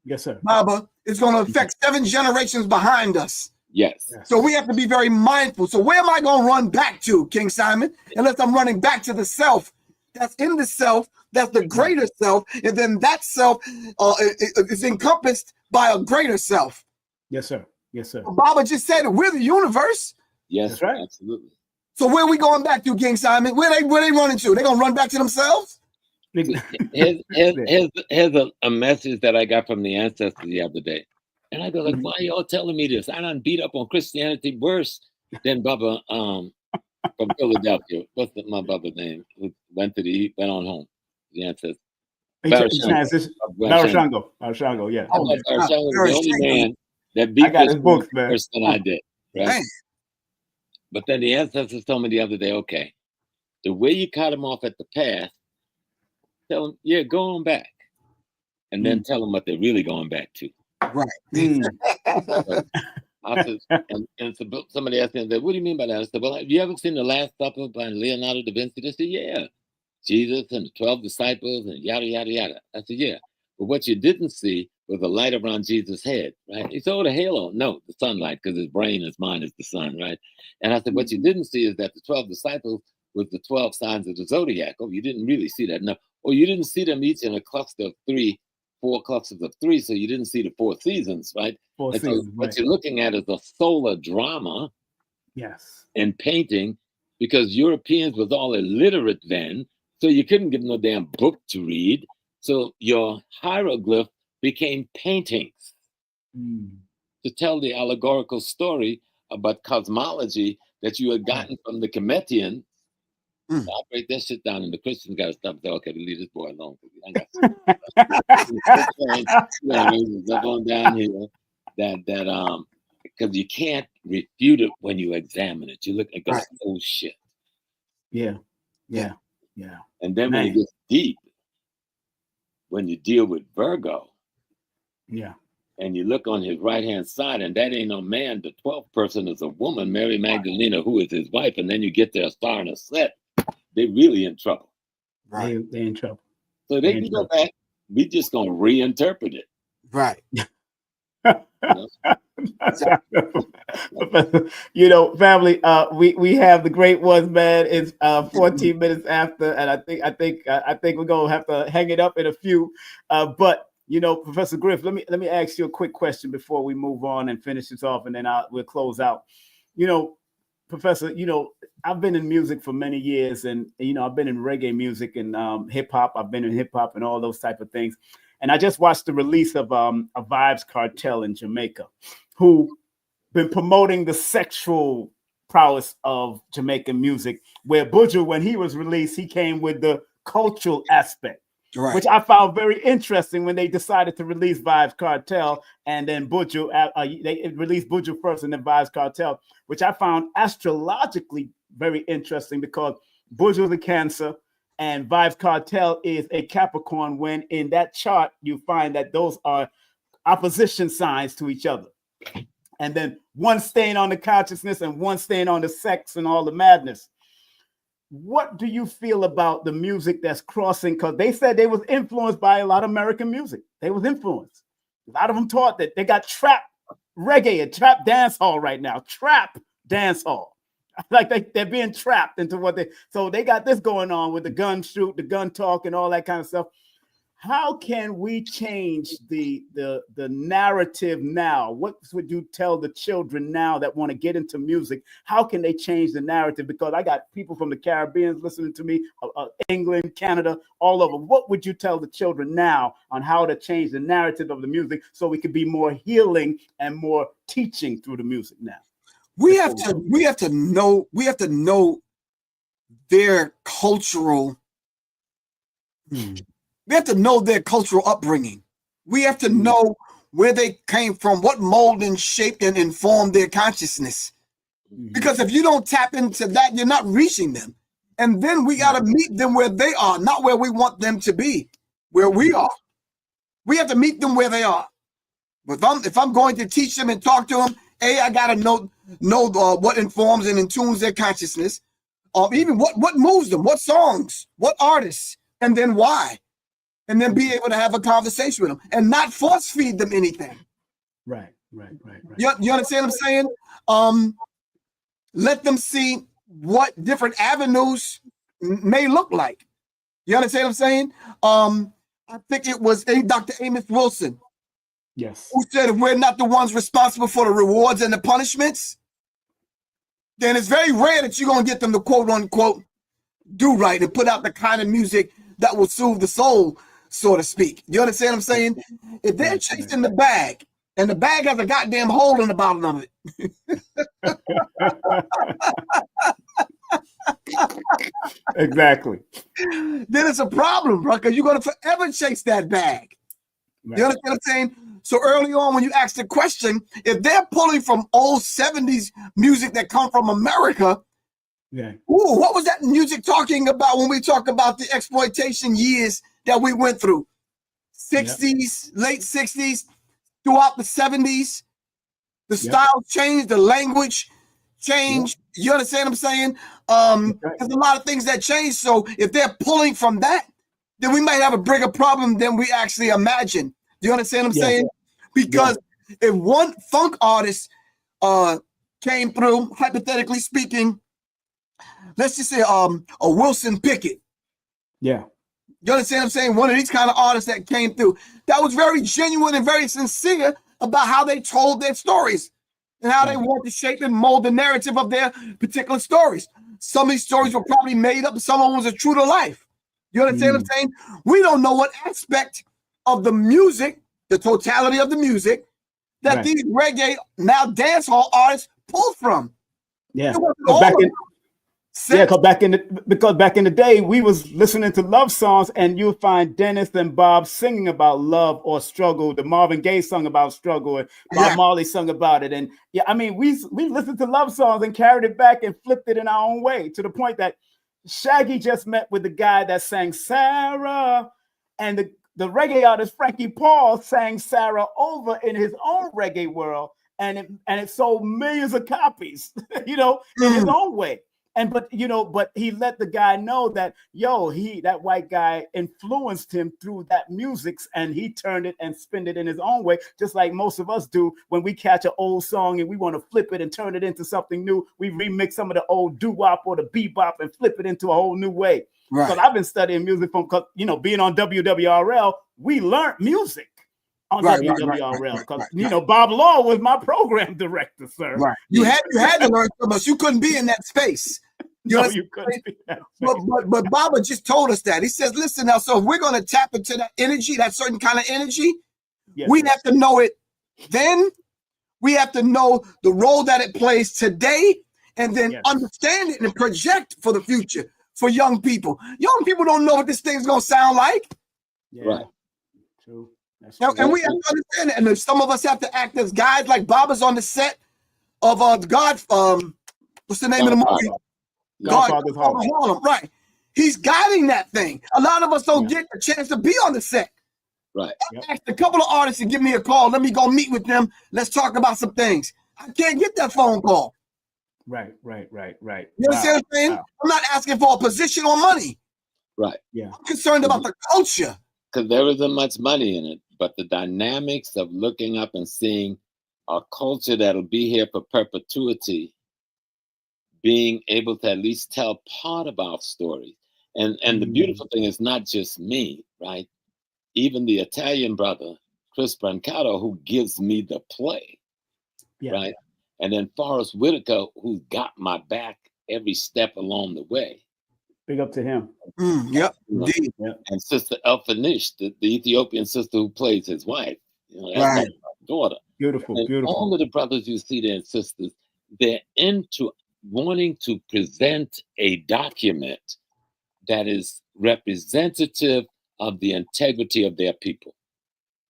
yes, sir, Baba, is going to affect 7 generations behind us. Yes. So we have to be very mindful. So where am I going to run back to, King Simon? Unless I'm running back to the self that's in the self, that's the greater self, and then that self is encompassed by a greater self. Yes, sir. Yes, sir. Baba just said it. We're the universe. Yes, that's right. Absolutely. So where are we going back to, King Simon? Where they running to? They gonna run back to themselves? Here's a message that I got from the ancestors the other day. And I go like, why are y'all telling me this? I done beat up on Christianity worse than Baba from Philadelphia. What's my Baba's name? Who went on home. The ancestors. Barashango, yeah. Barashango was the only man that beat his books, worse than I did. Right? But then the ancestors told me the other day, okay, the way you cut them off at the path, tell them, yeah, go on back. And then tell them what they're really going back to. Right. And so somebody asked me, what do you mean by that? I said, well, have you ever seen The Last Supper by Leonardo da Vinci? They said, yeah. Jesus and the 12 disciples and yada, yada, yada. I said, yeah. But what you didn't see was the light around Jesus' head, right? He saw the halo. No, the sunlight, because his brain, his mind is the sun, right? And I said, what you didn't see is that the 12 disciples was the 12 signs of the zodiac. Oh, you didn't really see that. No. Or you didn't see them each in a cluster of 4 clusters of 3, so you didn't see the 4 seasons, right? 4 and seasons, so what you're looking at is a solar drama in painting, because Europeans was all illiterate then, so you couldn't give them no damn book to read. So your hieroglyph became paintings to tell the allegorical story about cosmology that you had gotten from the Cometians. I'll break that shit down, and the Christians got to stop and say, okay, leave this boy alone. I got on down here because you can't refute it when you examine it. You look and go, oh shit. Yeah. And then when it gets deep, when you deal with Virgo, and you look on his right-hand side, and that ain't no man, the 12th person is a woman, Mary Magdalena, who is his wife, and then you get their star and a set, they really in trouble. Right. They in trouble. So they can go back. We just gonna reinterpret it. Right. Family, we have the great ones, man. It's 14 minutes after, and I think we're gonna have to hang it up in a few. But Professor Griff, let me ask you a quick question before we move on and finish this off, and then we'll close out. Professor, I've been in music for many years, and I've been in reggae music and hip hop. I've been in hip hop and all those type of things. And I just watched the release of a Vibes Cartel in Jamaica, who been promoting the sexual prowess of Jamaican music, where Buju, when he was released, he came with the cultural aspect, right, which I found very interesting when they decided to release Vibes Cartel, and then Buju, they released Buju first and then Vibes Cartel, which I found astrologically very interesting because Buju is a Cancer and Vibes Cartel is a Capricorn, when in that chart you find that those are opposition signs to each other. And then one staying on the consciousness and one staying on the sex and all the madness. What do you feel about the music that's crossing? Because they said they was influenced by a lot of American music. They was influenced. A lot of them taught that they got trap reggae and trap dance hall right now. Trap dance hall. Like they're being trapped into what so they got this going on with the gun shoot, the gun talk and all that kind of stuff. How can we change the narrative now? What would you tell the children now that want to get into music? How can they change the narrative? Because I got people from the Caribbean listening to me, England, Canada, all over. What would you tell the children now on how to change the narrative of the music so we could be more healing and more teaching through the music now? We have to know their cultural. We have to know their cultural upbringing. We have to know where they came from, what mold and shaped and informed their consciousness. Because if you don't tap into that, you're not reaching them. And then we got to meet them where they are, not where we want them to be, where we are. We have to meet them where they are. But if I'm going to teach them and talk to them, I got to know what informs and intunes their consciousness, even what moves them, what songs, what artists, and then why. And then be able to have a conversation with them and not force feed them anything. Right. You understand what I'm saying? Let them see what different avenues may look like. You understand what I'm saying? I think it was Dr. Amos Wilson. Yes. Who said if we're not the ones responsible for the rewards and the punishments, then it's very rare that you're going to get them to quote unquote do right and put out the kind of music that will soothe the soul, so to speak. You understand what I'm saying? If they're chasing the bag and the bag has a goddamn hole in the bottom of it. Exactly. Then it's a problem, bro, because you're going to forever chase that bag. Right. You understand what I'm saying? So early on, when you ask the question, if they're pulling from old 70s music that come from America, what was that music talking about when we talk about the exploitation years that we went through? 60s, late 60s, throughout the 70s, the style changed, the language changed. You understand what I'm saying? There's a lot of things that changed. So if they're pulling from that, then we might have a bigger problem than we actually imagine. Do you understand what I'm saying? Because if one funk artist came through, hypothetically speaking, let's just say a Wilson Pickett. Yeah. You understand what I'm saying? One of these kind of artists that came through that was very genuine and very sincere about how they told their stories and how they want to shape and mold the narrative of their particular stories. Some of these stories were probably made up, some of them was true to life. You understand what I'm saying? We don't know what aspect of the music, the totality of the music, that these reggae, now dancehall artists pull from. Yeah. Because back in the day, we was listening to love songs, and you'll find Dennis and Bob singing about love or struggle. The Marvin Gaye sung about struggle, and Bob Marley sung about it. And I mean, we listened to love songs and carried it back and flipped it in our own way, to the point that Shaggy just met with the guy that sang Sarah, and the reggae artist Frankie Paul sang Sarah over in his own reggae world, and it sold millions of copies, in his own way. But he let the guy know that that white guy influenced him through that music, and he turned it and spin it in his own way, just like most of us do when we catch an old song and we want to flip it and turn it into something new. We remix some of the old doo-wop or the bebop and flip it into a whole new way. Right. Because I've been studying music from, being on WWRL, we learned music on WWRL. Because Bob Law was my program director, sir. Right. You had to learn from us. You couldn't be in that space. You No, understand? you couldn't be that way. But Baba just told us that. He says, listen now, so if we're going to tap into that energy, that certain kind of energy, Yes, we sir. have to know it then. We have to know the role that it plays today, and then Yes. understand it and project for the future for young people. Young people don't know what this thing's going to sound like. Yeah. Right. True. That's Now, true. and we have to understand it. And if some of us have to act as guides, like Baba's on the set of God. What's the name of the movie? Godfather's Hall. Harlem. Right. He's guiding that thing. A lot of us don't Yeah. get a chance to be on the set. Right. I asked a couple of artists to give me a call. Let me go meet with them. Let's talk about some things. I can't get that phone call. Right. You understand what I'm saying? Wow. I'm not asking for a position or money. Right. Yeah. I'm concerned about the culture. Because there isn't much money in it, but the dynamics of looking up and seeing a culture that'll be here for perpetuity, being able to at least tell part of our story. And the beautiful thing is not just me, right? Even the Italian brother, Chris Brancato, who gives me the play, Yeah. right? And then Forrest Whitaker, who's got my back every step along the way. Big up to him. Yep. Indeed. And Sister Elfanish, the Ethiopian sister who plays his wife, that's Right. my daughter. Beautiful. And Beautiful. all of the brothers you see there and sisters, they're into wanting to present a document that is representative of the integrity of their people.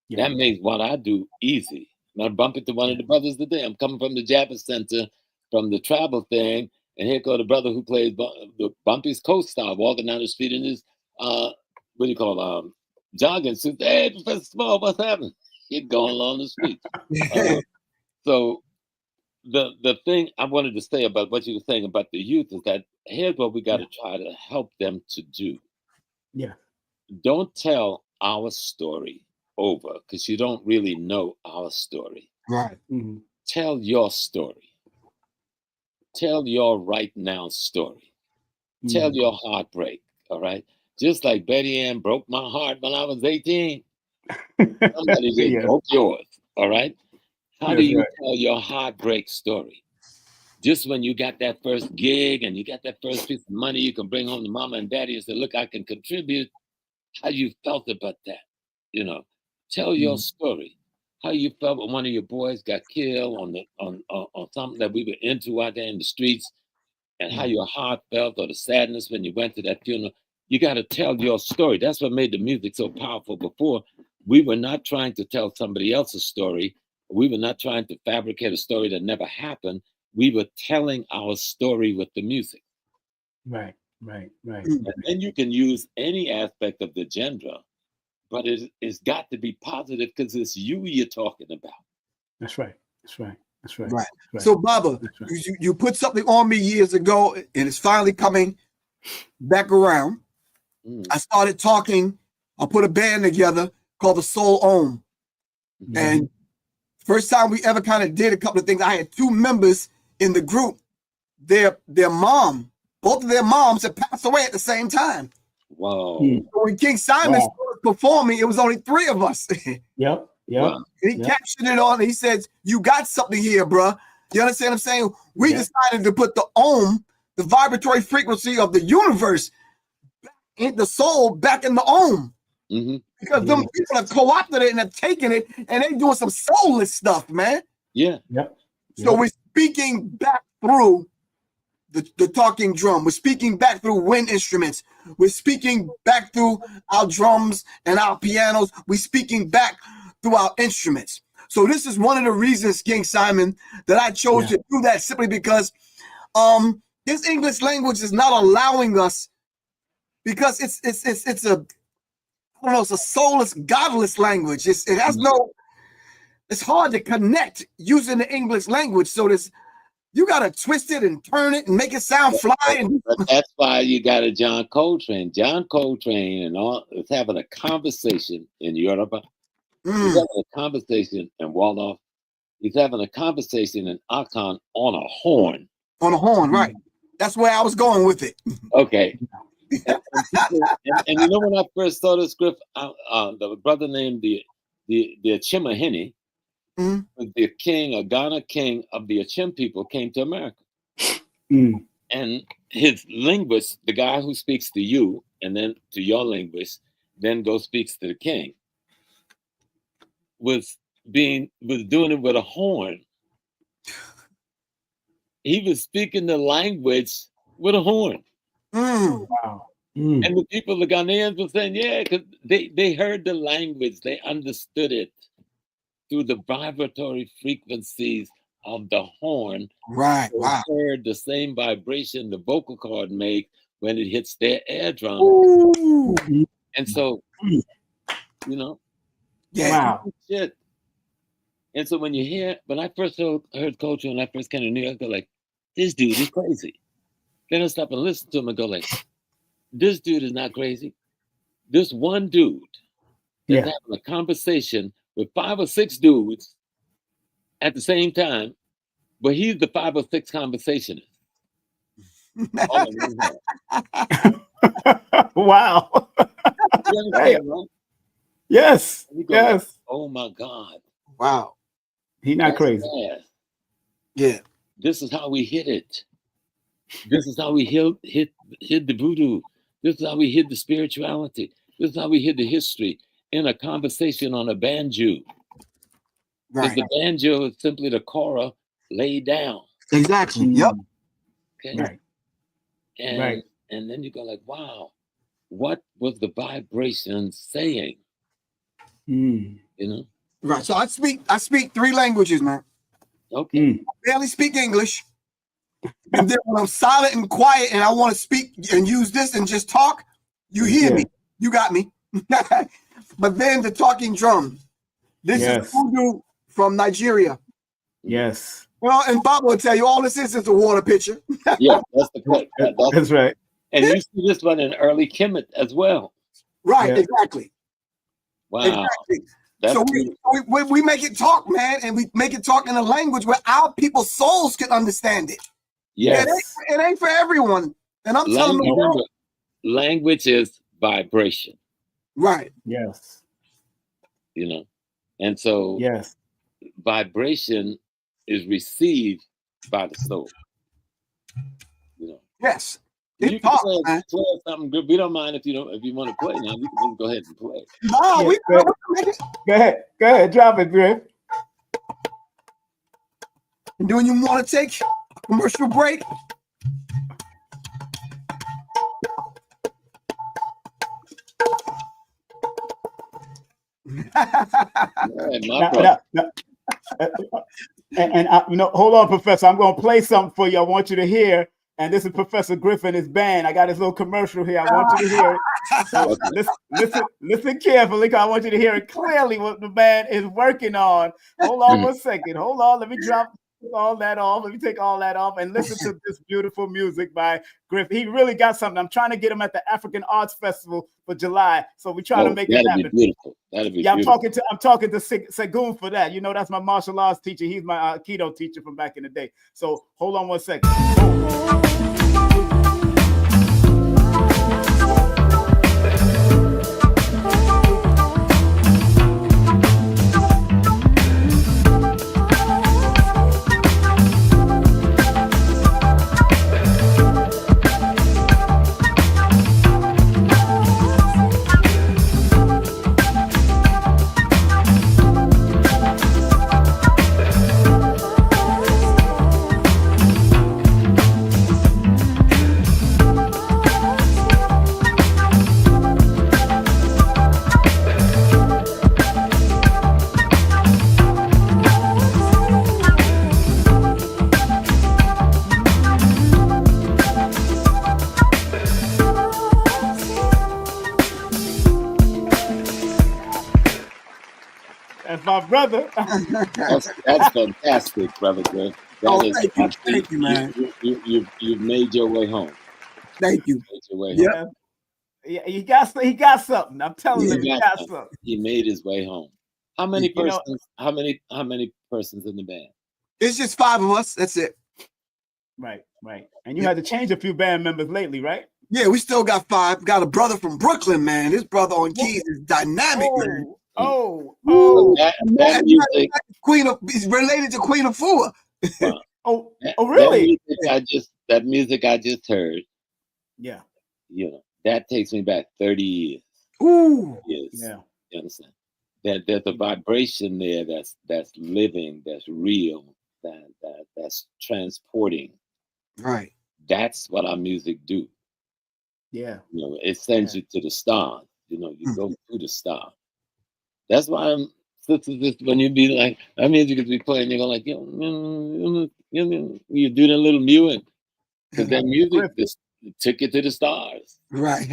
Yeah. That makes what I do easy. And I bump into one of the brothers today. I'm coming from the Javits Center, from the travel thing, and here go the brother who plays the Bumpy's co-star walking down the street in his jogging suit. Hey, Professor Small, what's happening? He's going along the street. So the thing I wanted to say about what you were saying about the youth is that here's what we got to try to help them to do. Yeah. Don't tell our story over because you don't really know our story. Right. Mm-hmm. Tell your story. Tell your right now story. Tell your heartbreak. All right. Just like Betty Ann broke my heart when I was 18. Somebody just broke yours. All right. How do you tell your heartbreak story? Just when you got that first gig and you got that first piece of money you can bring home to mama and daddy and say, look, I can contribute. How you felt about that? You know, tell your story. How you felt when one of your boys got killed on something that we were into out there in the streets, and how your heart felt or the sadness when you went to that funeral. You got to tell your story. That's what made the music so powerful before. We were not trying to tell somebody else's story. We were not trying to fabricate a story that never happened. We were telling our story with the music. Right. And then you can use any aspect of the genre, but it's got to be positive because it's you you're talking about. That's right. So, Baba, you put something on me years ago, and it's finally coming back around. I started talking. I put a band together called the Soul Om. And first time we ever kind of did a couple of things, I had two members in the group. Their mom, both of their moms had passed away at the same time. Wow. So when King Simon started performing, it was only three of us. Yep. And he captured it on. He says, you got something here, bro. You understand what I'm saying? We decided to put the Om, the vibratory frequency of the universe, in the soul, back in the Om. Because them people have co-opted it and have taken it, and they doing some soulless stuff, man. So we're speaking back through the talking drum. We're speaking back through wind instruments. We're speaking back through our drums and our pianos. We're speaking back through our instruments. So this is one of the reasons, King Simon, that I chose to do that, simply because this English language is not allowing us, because it's a, I don't know, it's a soulless, godless language. It has no, it's hard to connect using the English language. So you got to twist it and turn it and make it sound fly. But that's why you got a John Coltrane. John Coltrane and all is having a conversation in Europe. He's having a conversation in Waldorf. He's having a conversation in Aachen on a horn. On a horn, right. That's where I was going with it. Okay. And you know, when I first saw this, Griff, the brother named the Achimahini, the king, a Ghana king of the Achim people, came to America. And his linguist, the guy who speaks to you and then to your linguist, then speaks to the king, was doing it with a horn. He was speaking the language with a horn. Wow. And the people, the Ghanaians, were saying, yeah, because they heard the language, they understood it through the vibratory frequencies of the horn. Right. They Wow. heard the same vibration the vocal cord make when it hits their eardrum. Ooh. And so, you know, Yeah. Wow. shit. And so when I first heard culture, when I first came to New York, I go like, this dude is crazy. Then I stop and listen to him and go like, this dude is not crazy. This one dude is having a conversation with 5 or 6 dudes at the same time, but he's the 5 or 6 conversationist. All in one head. Wow. You understand, right? Yes. And you go Yes. like, oh my God. Wow. He's not That's crazy. bad. Yeah. This is how we hit it. This is how we hid the voodoo. This is how we hid the spirituality. This is how we hid the history in a conversation on a banjo. Because Right. the banjo is simply the kora laid down. Exactly. Yep. Okay. Right. And then you go like, wow, what was the vibration saying? You know? Right. So I speak 3 languages, man. Okay. I barely speak English. And then when I'm silent and quiet and I want to speak and use this and just talk, you hear me. You got me. But then the talking drum. This is voodoo from Nigeria. Yes. Well, and Bob will tell you all this is a water pitcher. Yeah, that's the point. That's right. And you see this one in early Kemet as well. Right, Yeah. exactly. Wow. Exactly. That's So we make it talk, man, and we make it talk in a language where our people's souls can understand it. yes. It ain't for everyone. And I'm telling the world. Language is vibration. Right. Yes. You know, and so Yes. vibration is received by the soul. You know. Yes. You It can talks, play man. something good. We don't mind if you want to play now. You can just go ahead and play. No, we Go ahead. Go ahead. Drop it, Griff. And then when you want to take a commercial break, And hold on, Professor. I'm going to play something for you. I want you to hear. And this is Professor Griff and his band. I got his little commercial here. I want you to hear it. So listen carefully, because I want you to hear it clearly what the band is working on. Hold on 1 second. Hold on. Let me drop all that off. Let me take all that off and listen to this beautiful music by Griff. He really got something. I'm trying to get him at the African Arts Festival for July. So we're trying to make it happen. That'd be beautiful. That'd be beautiful. beautiful. I'm talking to Segun for that. You know, that's my martial arts teacher. He's my Aikido teacher from back in the day. So hold on 1 second. That's my brother. That's fantastic, brother Griff. Thank you, man. You've made your way home. Thank you. Made your way Yep. home. Yeah, he got something. I'm telling you, he got something. He made his way home. How many persons? How many persons in the band? It's just 5 of us. That's it. Right. And you had to change a few band members lately, right? Yeah, we still got 5. Got a brother from Brooklyn, man. This brother on keys is dynamic, man. That music, Queen of, he's related to Queen of Fua. Really? That that music I just heard. Yeah. That takes me back 30 years. Ooh. Yes. Yeah. You understand? There's a vibration there that's living, that's real, that's transporting. Right. That's what our music do. Yeah. It sends you to the stars. You go to the stars. That's why when you be like, that music is be playing, you're like, you do the little music. Because that music just took you to the stars. Right.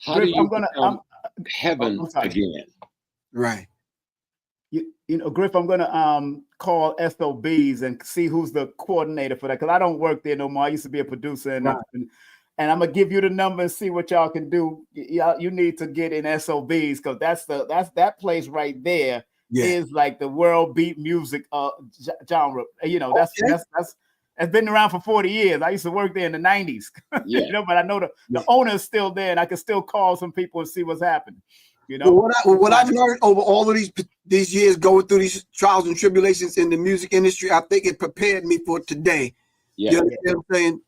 How do you become I'm heaven again? Right. Griff, I'm gonna call SOBs and see who's the coordinator for that, because I don't work there no more. I used to be a producer, and I'm gonna give you the number and see what y'all can do. You need to get in SOBs, because that's that place right there is like the world beat music genre. That's been around for 40 years. I used to work there in the 90s. But I know the owner is still there, and I can still call some people and see what's happening. What I've learned over all of these years going through these trials and tribulations in the music industry, I think it prepared me for today. Yeah. You understand what I'm saying?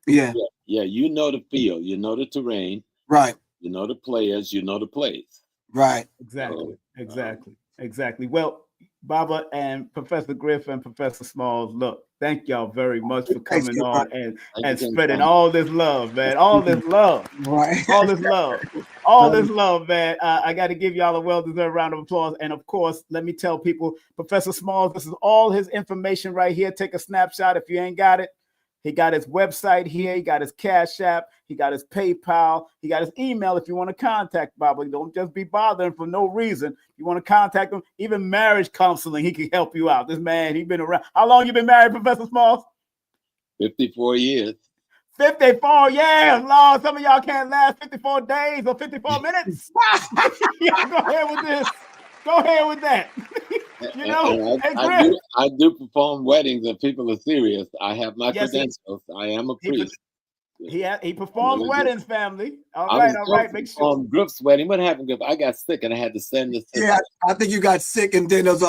Yeah. Yeah. You know the field, you know the terrain. Right. You know the players, you know the plays. Right. Exactly. Well, Baba and Professor Griff and Professor Smalls, look, thank y'all very much for coming on and spreading all this love, man. All this love. Right. All this love. All this love, man. I got to give y'all a well-deserved round of applause. And of course, let me tell people, Professor Smalls, this is all his information right here. Take a snapshot if you ain't got it. He got his website here. He got his Cashapp. He got his PayPal. He got his email if you want to contact Baba. Don't just be bothering for no reason. You want to contact him. Even marriage counseling, he can help you out. This man, he's been around. How long you been married, Professor Smalls? 54 years. 54, yeah, Lord. Some of y'all can't last 54 days or 54 minutes. Yeah, go ahead with this. Go ahead with that. I do perform weddings and people are serious. I have my credentials. I am a priest. He performs weddings, family. All right. Make sure. Griff's wedding. What happened, Griff? I got sick and I had to send this. Yeah, I think you got sick, and then there's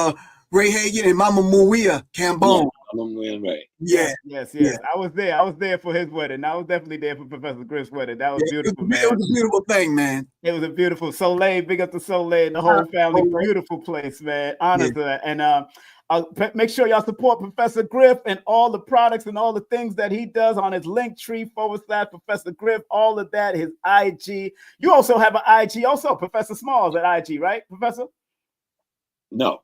Ray Hagan and Mama Maria Cambone. Right. Yes. I was there for his wedding. I was definitely there for Professor Griff's wedding. That was beautiful, man. It was a beautiful thing, man. It was a beautiful Soleil. Big up to Soleil and the whole family. Beautiful place, man. Honor to that. And make sure y'all support Professor Griff and all the products and all the things that he does on his Linktree /Professor Griff. All of that, his IG. You also have an IG, also Professor Smalls at IG, right, Professor? No.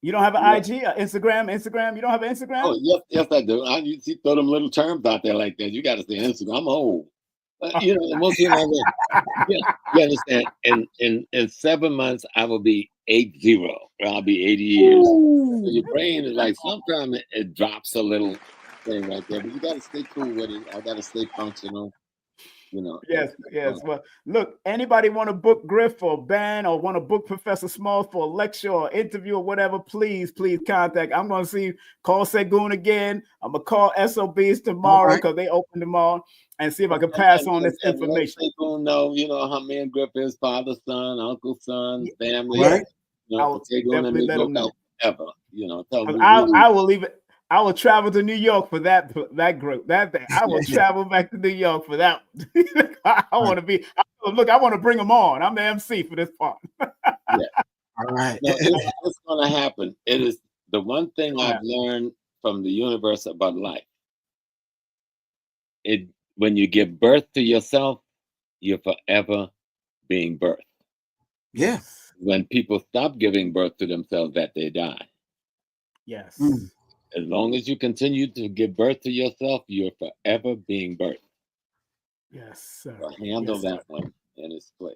You don't have an IG, Instagram? You don't have an Instagram? Oh, yes, I do. You throw them little terms out there like that. You got to say Instagram. I'm old. Most people you understand. In 7 months, I will be 80. I'll be 80 years. So your brain is like, sometimes it drops a little thing right there, but you got to stay cool with it. I got to stay functional. Yes. Well, look, anybody want to book Griff for a band or want to book Professor Smalls for a lecture or interview or whatever, please contact. I'm going to call Segun again. I'm going to call SOBs tomorrow because they open tomorrow and see if I can pass on this information. Segun know, how me and Griff is father, son, uncle, son, family. Right. I will definitely let them know. Ever, tell them I will leave it. I will travel to New York for that group. That thing. I will travel back to New York for that. I want to be. Look, I want to bring them on. I'm the MC for this part. All right. It's going to happen. It is the one thing I've learned from the universe about life. When you give birth to yourself, you're forever being birthed. Yeah. When people stop giving birth to themselves, that they die. Yes. As long as you continue to give birth to yourself, you're forever being birthed. Yes, sir. So handle that one in its place.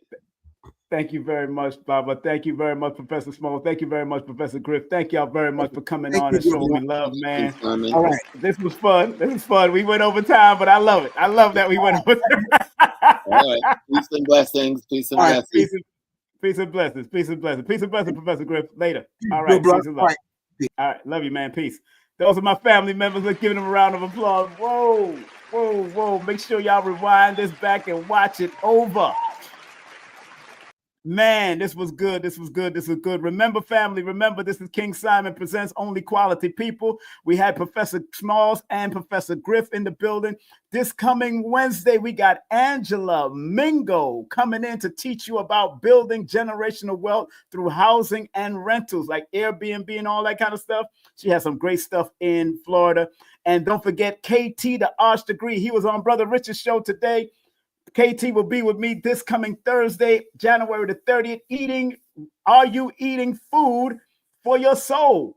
Thank you very much, Baba. Thank you very much, Professor Small. Thank you very much, Professor Griff. Thank y'all very much for coming on and showing me love, man. All right. This was fun. We went over time, but I love it. I love that we went over time. All right. Peace and blessings. Peace and blessings. Peace and blessings. Peace and blessings. Peace and blessings, Professor Griff. Later. All right. Peace and love. All right. Love you, man. Peace. Those are my family members. Let's give them a round of applause. Whoa. Make sure y'all rewind this back and watch it over. Man, this was good. This was good. This was good. Remember, family, remember, this is King Simon Presents Only Quality People. We had Professor Smalls and Professor Griff in the building. This coming Wednesday, we got Angela Mingo coming in to teach you about building generational wealth through housing and rentals, like Airbnb and all that kind of stuff. She has some great stuff in Florida. And don't forget KT, the Arch Degree. He was on Brother Richard's show today. KT will be with me this coming Thursday, January the 30th. Are you eating food for your soul?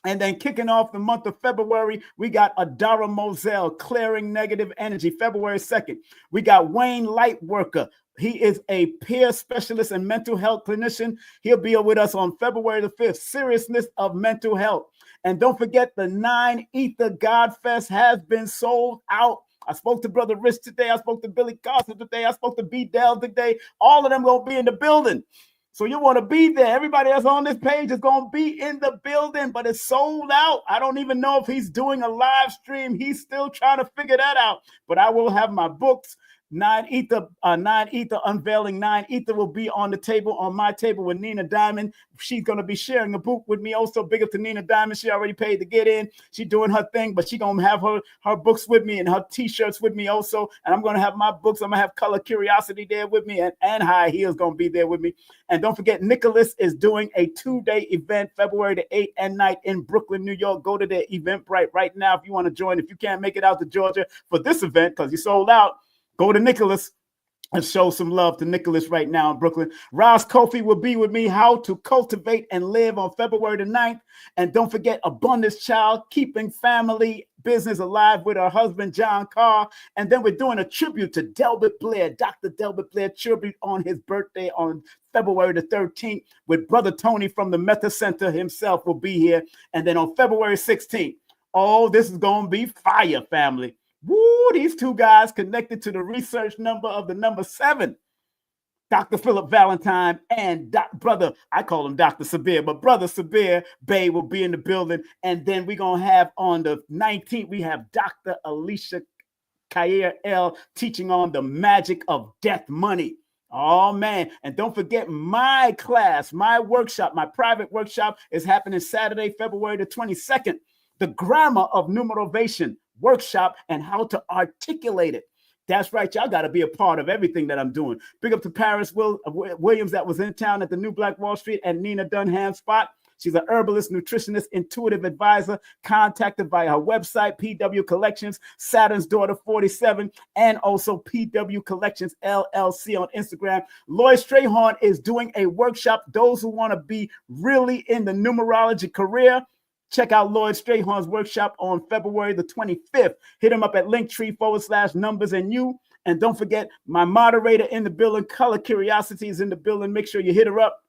And then kicking off the month of February, we got Adara Moselle, Clearing Negative Energy, February 2nd. We got Wayne Lightworker. He is a peer specialist and mental health clinician. He'll be with us on February the 5th, Seriousness of Mental Health. And don't forget, the 9 Ether God Fest has been sold out. I spoke to Brother Rich today. I spoke to Billy Carson today. I spoke to B. Dell today. All of them going to be in the building. So you want to be there. Everybody that's on this page is going to be in the building, but it's sold out. I don't even know if he's doing a live stream. He's still trying to figure that out. But I will have my books. 9 Ether, unveiling 9 Ether will be on the table, on my table with Nina Diamond. She's going to be sharing a book with me. Also, big up to Nina Diamond. She already paid to get in. She's doing her thing, but she's going to have her books with me and her t-shirts with me also. And I'm going to have my books. I'm going to have Color Curiosity there with me, and High Heels going to be there with me. And don't forget, Nicholas is doing a 2-day event, February the 8th and 9th in Brooklyn, New York. Go to their Eventbrite right now if you want to join. If you can't make it out to Georgia for this event because you sold out, go to Nicholas and show some love to Nicholas right now in Brooklyn. Ross Kofi will be with me, How to Cultivate and Live, on February the 9th. And don't forget, Abundance Child, Keeping Family Business Alive with her husband, John Carr. And then we're doing a tribute to Delbert Blair, Dr. Delbert Blair, tribute on his birthday on February the 13th with Brother Tony from the Meta Center himself will be here. And then on February 16th, oh, this is going to be fire, family. Woo, these two guys connected to the research number of the number 7. Dr. Philip Valentine and brother, I call him Dr. Sabir, but Brother Sabir Bay will be in the building. And then we're going to have on the 19th, we have Dr. Alicia Kair L teaching on the magic of death money. Oh, man. And don't forget my class, my workshop, my private workshop is happening Saturday, February the 22nd. The Grammar of Numerovation workshop and how to articulate it. That's right. Y'all got to be a part of everything that I'm doing. Big up to Paris Williams that was in town at the New Black Wall Street, and Nina Dunham spot. She's an herbalist, nutritionist, intuitive advisor. Contacted via her website, PW Collections, Saturn's Daughter 47, and also PW Collections LLC on Instagram. Lloyd Strayhorn is doing a workshop. Those who want to be really in the numerology career, check out Lloyd Strayhorn's workshop on February the 25th. Hit him up at Linktree/numbers and you. And don't forget, my moderator in the building, Color Curiosity, is in the building. Make sure you hit her up.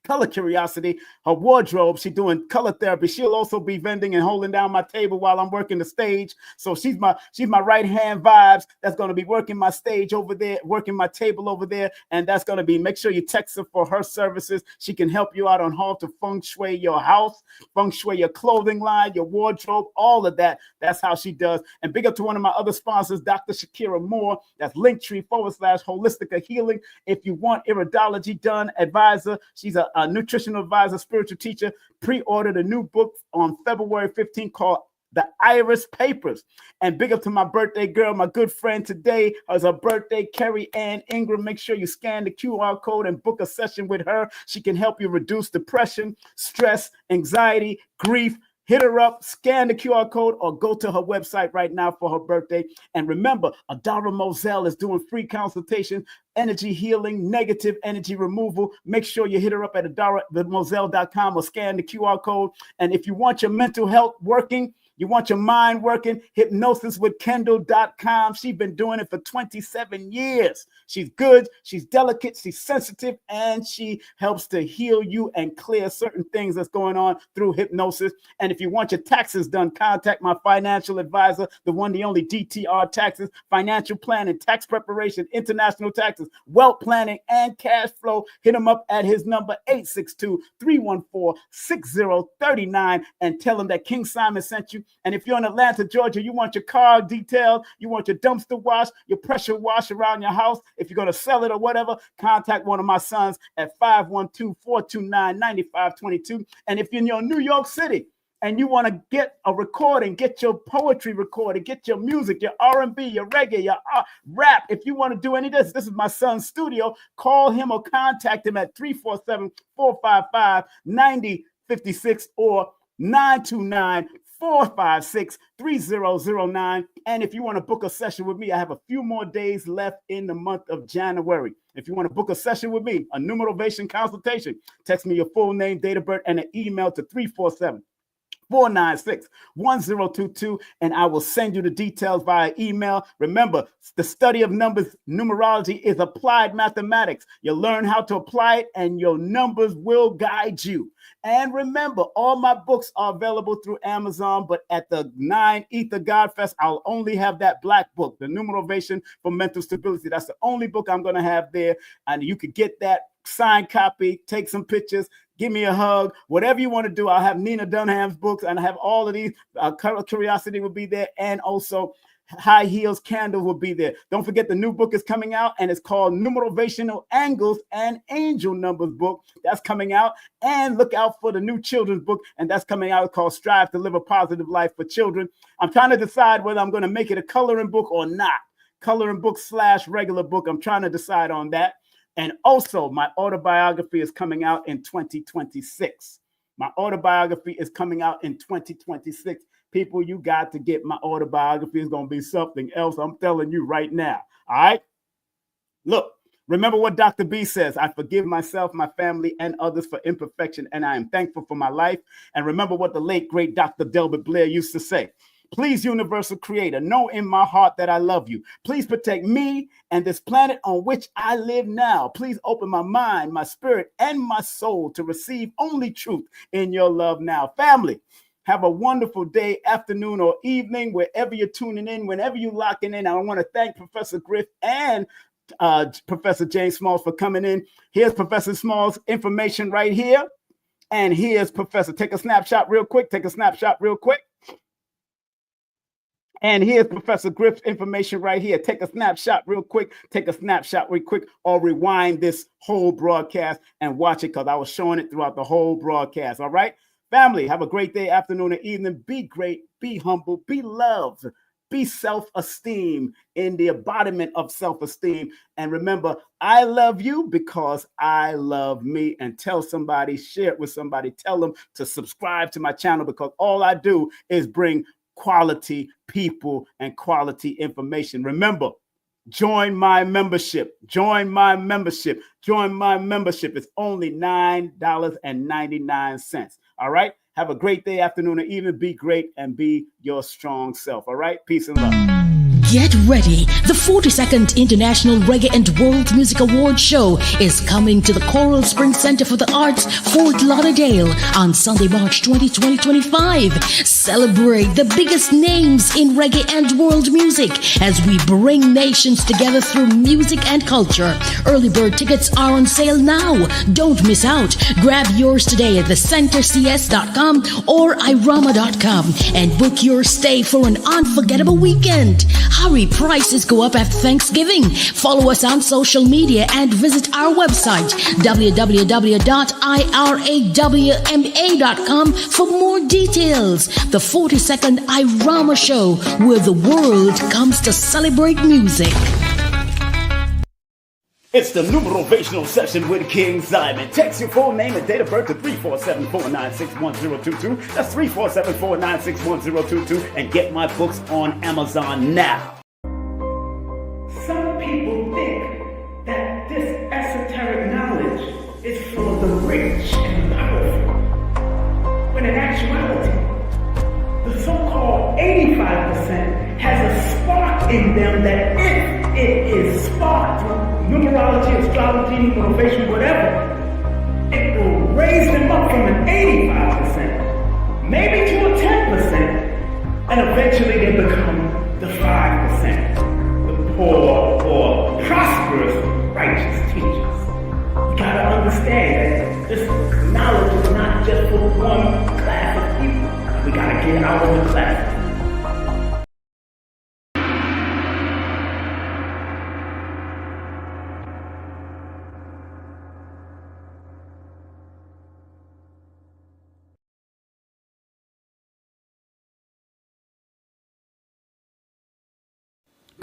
Color Curiosity, her wardrobe, she's doing color therapy. She'll also be vending and holding down my table while I'm working the stage. So she's my right hand vibes. That's going to be working my stage over there, working my table over there. And that's going to be, make sure you text her for her services. She can help you out on how to feng shui your house, feng shui your clothing line, your wardrobe, all of that. That's how she does. And big up to one of my other sponsors, Dr. Shakira Moore. That's Linktree/Holistica Healing. If you want iridology done, advisor, she's a nutritional advisor, spiritual teacher. Pre-ordered a new book on February 15th called The Iris Papers. And big up to my birthday girl, my good friend today. It's her birthday, Carrie Ann Ingram. Make sure you scan the QR code and book a session with her. She can help you reduce depression, stress, anxiety, grief. Hit her up, scan the QR code, or go to her website right now for her birthday. And remember, Adara Moselle is doing free consultation, energy healing, negative energy removal. Make sure you hit her up at AdaraMoselle.com or scan the QR code. And if you want your mental health working, you want your mind working, hypnosiswithkendall.com. She's been doing it for 27 years. She's good, she's delicate, she's sensitive, and she helps to heal you and clear certain things that's going on through hypnosis. And if you want your taxes done, contact my financial advisor, the one, the only DTR Taxes, financial planning, tax preparation, international taxes, wealth planning, and cash flow. Hit him up at his number 862-314-6039 and tell him that King Simon sent you. And if you're in Atlanta, Georgia, you want your car detailed, you want your dumpster wash, your pressure wash around your house, if you're going to sell it or whatever, contact one of my sons at 512-429-9522. And if you're in New York City, and you want to get a recording, get your poetry recorded, get your music, your R&B, your reggae, your rap. If you want to do any of this is my son's studio. Call him or contact him at 347-455-9056 or 929-456-3009. And if you want to book a session with me, I have a few more days left in the month of January. If you want to book a session with me, a numerovation consultation, text me your full name, date of birth, and an email to 347-496-1022, and I will send you the details via email. Remember, the study of numbers, numerology, is applied mathematics. You learn how to apply it, and your numbers will guide you. And remember, all my books are available through Amazon, but at the 9 Ether God Fest, I'll only have that black book, the Numerovation for Mental Stability. That's the only book I'm going to have there, and you could get that signed copy, take some pictures, give me a hug, whatever you want to do. I'll have Nina Dunham's books, and I have all of these. Curiosity will be there, and also High Heels Candle will be there. Don't forget the new book is coming out, and it's called Numerovational Angles and Angel Numbers book. That's coming out. And look out for the new children's book, and that's coming out, called Strive to Live a Positive Life for Children. I'm trying to decide whether I'm going to make it a coloring book or not. Coloring book / regular book. I'm trying to decide on that. And also, my autobiography is coming out in 2026. My autobiography is coming out in 2026. People, you got to get my autobiography. It's going to be something else. I'm telling you right now. All right? Look, remember what Dr. B says. I forgive myself, my family, and others for imperfection, and I am thankful for my life. And remember what the late, great Dr. Delbert Blair used to say. Please, universal creator, know in my heart that I love you. Please protect me and this planet on which I live now. Please open my mind, my spirit, and my soul to receive only truth in your love now. Family, have a wonderful day, afternoon, or evening, wherever you're tuning in, whenever you're locking in. I want to thank Professor Griff and Professor James Small for coming in. Here's Professor Small's information right here. And here's Professor. Take a snapshot real quick. And here's Professor Griff's information right here. Take a snapshot real quick, or rewind this whole broadcast and watch it, because I was showing it throughout the whole broadcast. All right? Family, have a great day, afternoon, or evening. Be great, be humble, be loved, be self-esteem in the embodiment of self-esteem. And remember, I love you because I love me. And tell somebody, share it with somebody, tell them to subscribe to my channel, because all I do is bring quality people and quality information. Remember, join my membership. It's only $9.99. All right. Have a great day, afternoon, or evening. Be great and be your strong self. All right. Peace and love. Get ready. The 42nd International Reggae and World Music Awards Show is coming to the Coral Springs Center for the Arts, Fort Lauderdale on Sunday, March 20, 2025. Celebrate the biggest names in reggae and world music as we bring nations together through music and culture. Early bird tickets are on sale now. Don't miss out. Grab yours today at thecentercs.com or irama.com and book your stay for an unforgettable weekend. Hurry, prices go up after Thanksgiving. Follow us on social media and visit our website, www.irawma.com, for more details. The 42nd Irama Show, where the world comes to celebrate music. It's the Numerovational Session with King Simon. Text your full name and date of birth to 347-496-1022. That's 347-496-1022. And get my books on Amazon now. Some people think that this esoteric knowledge is for the rich and powerful. When in actuality, the so-called 85% has a spark in them that if it is sparked through numerology, astrology, motivation, whatever, it will raise them up from an 85%, maybe to a 10%, and eventually they become the 5%, the poor or prosperous righteous teachers. You gotta understand that this knowledge is not just for one class of people. We gotta give day out of the classroom.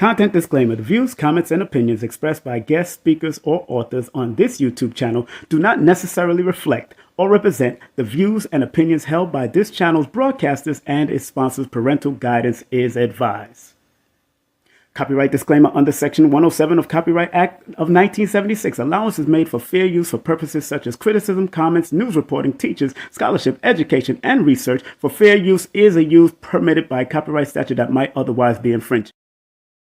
Content disclaimer. The views, comments, and opinions expressed by guest speakers or authors on this YouTube channel do not necessarily reflect or represent the views and opinions held by this channel's broadcasters and its sponsors. Parental guidance is advised. Copyright disclaimer under Section 107 of Copyright Act of 1976. Allowance is made for fair use for purposes such as criticism, comments, news reporting, teachers, scholarship, education, and research. For fair use is a use permitted by copyright statute that might otherwise be infringed.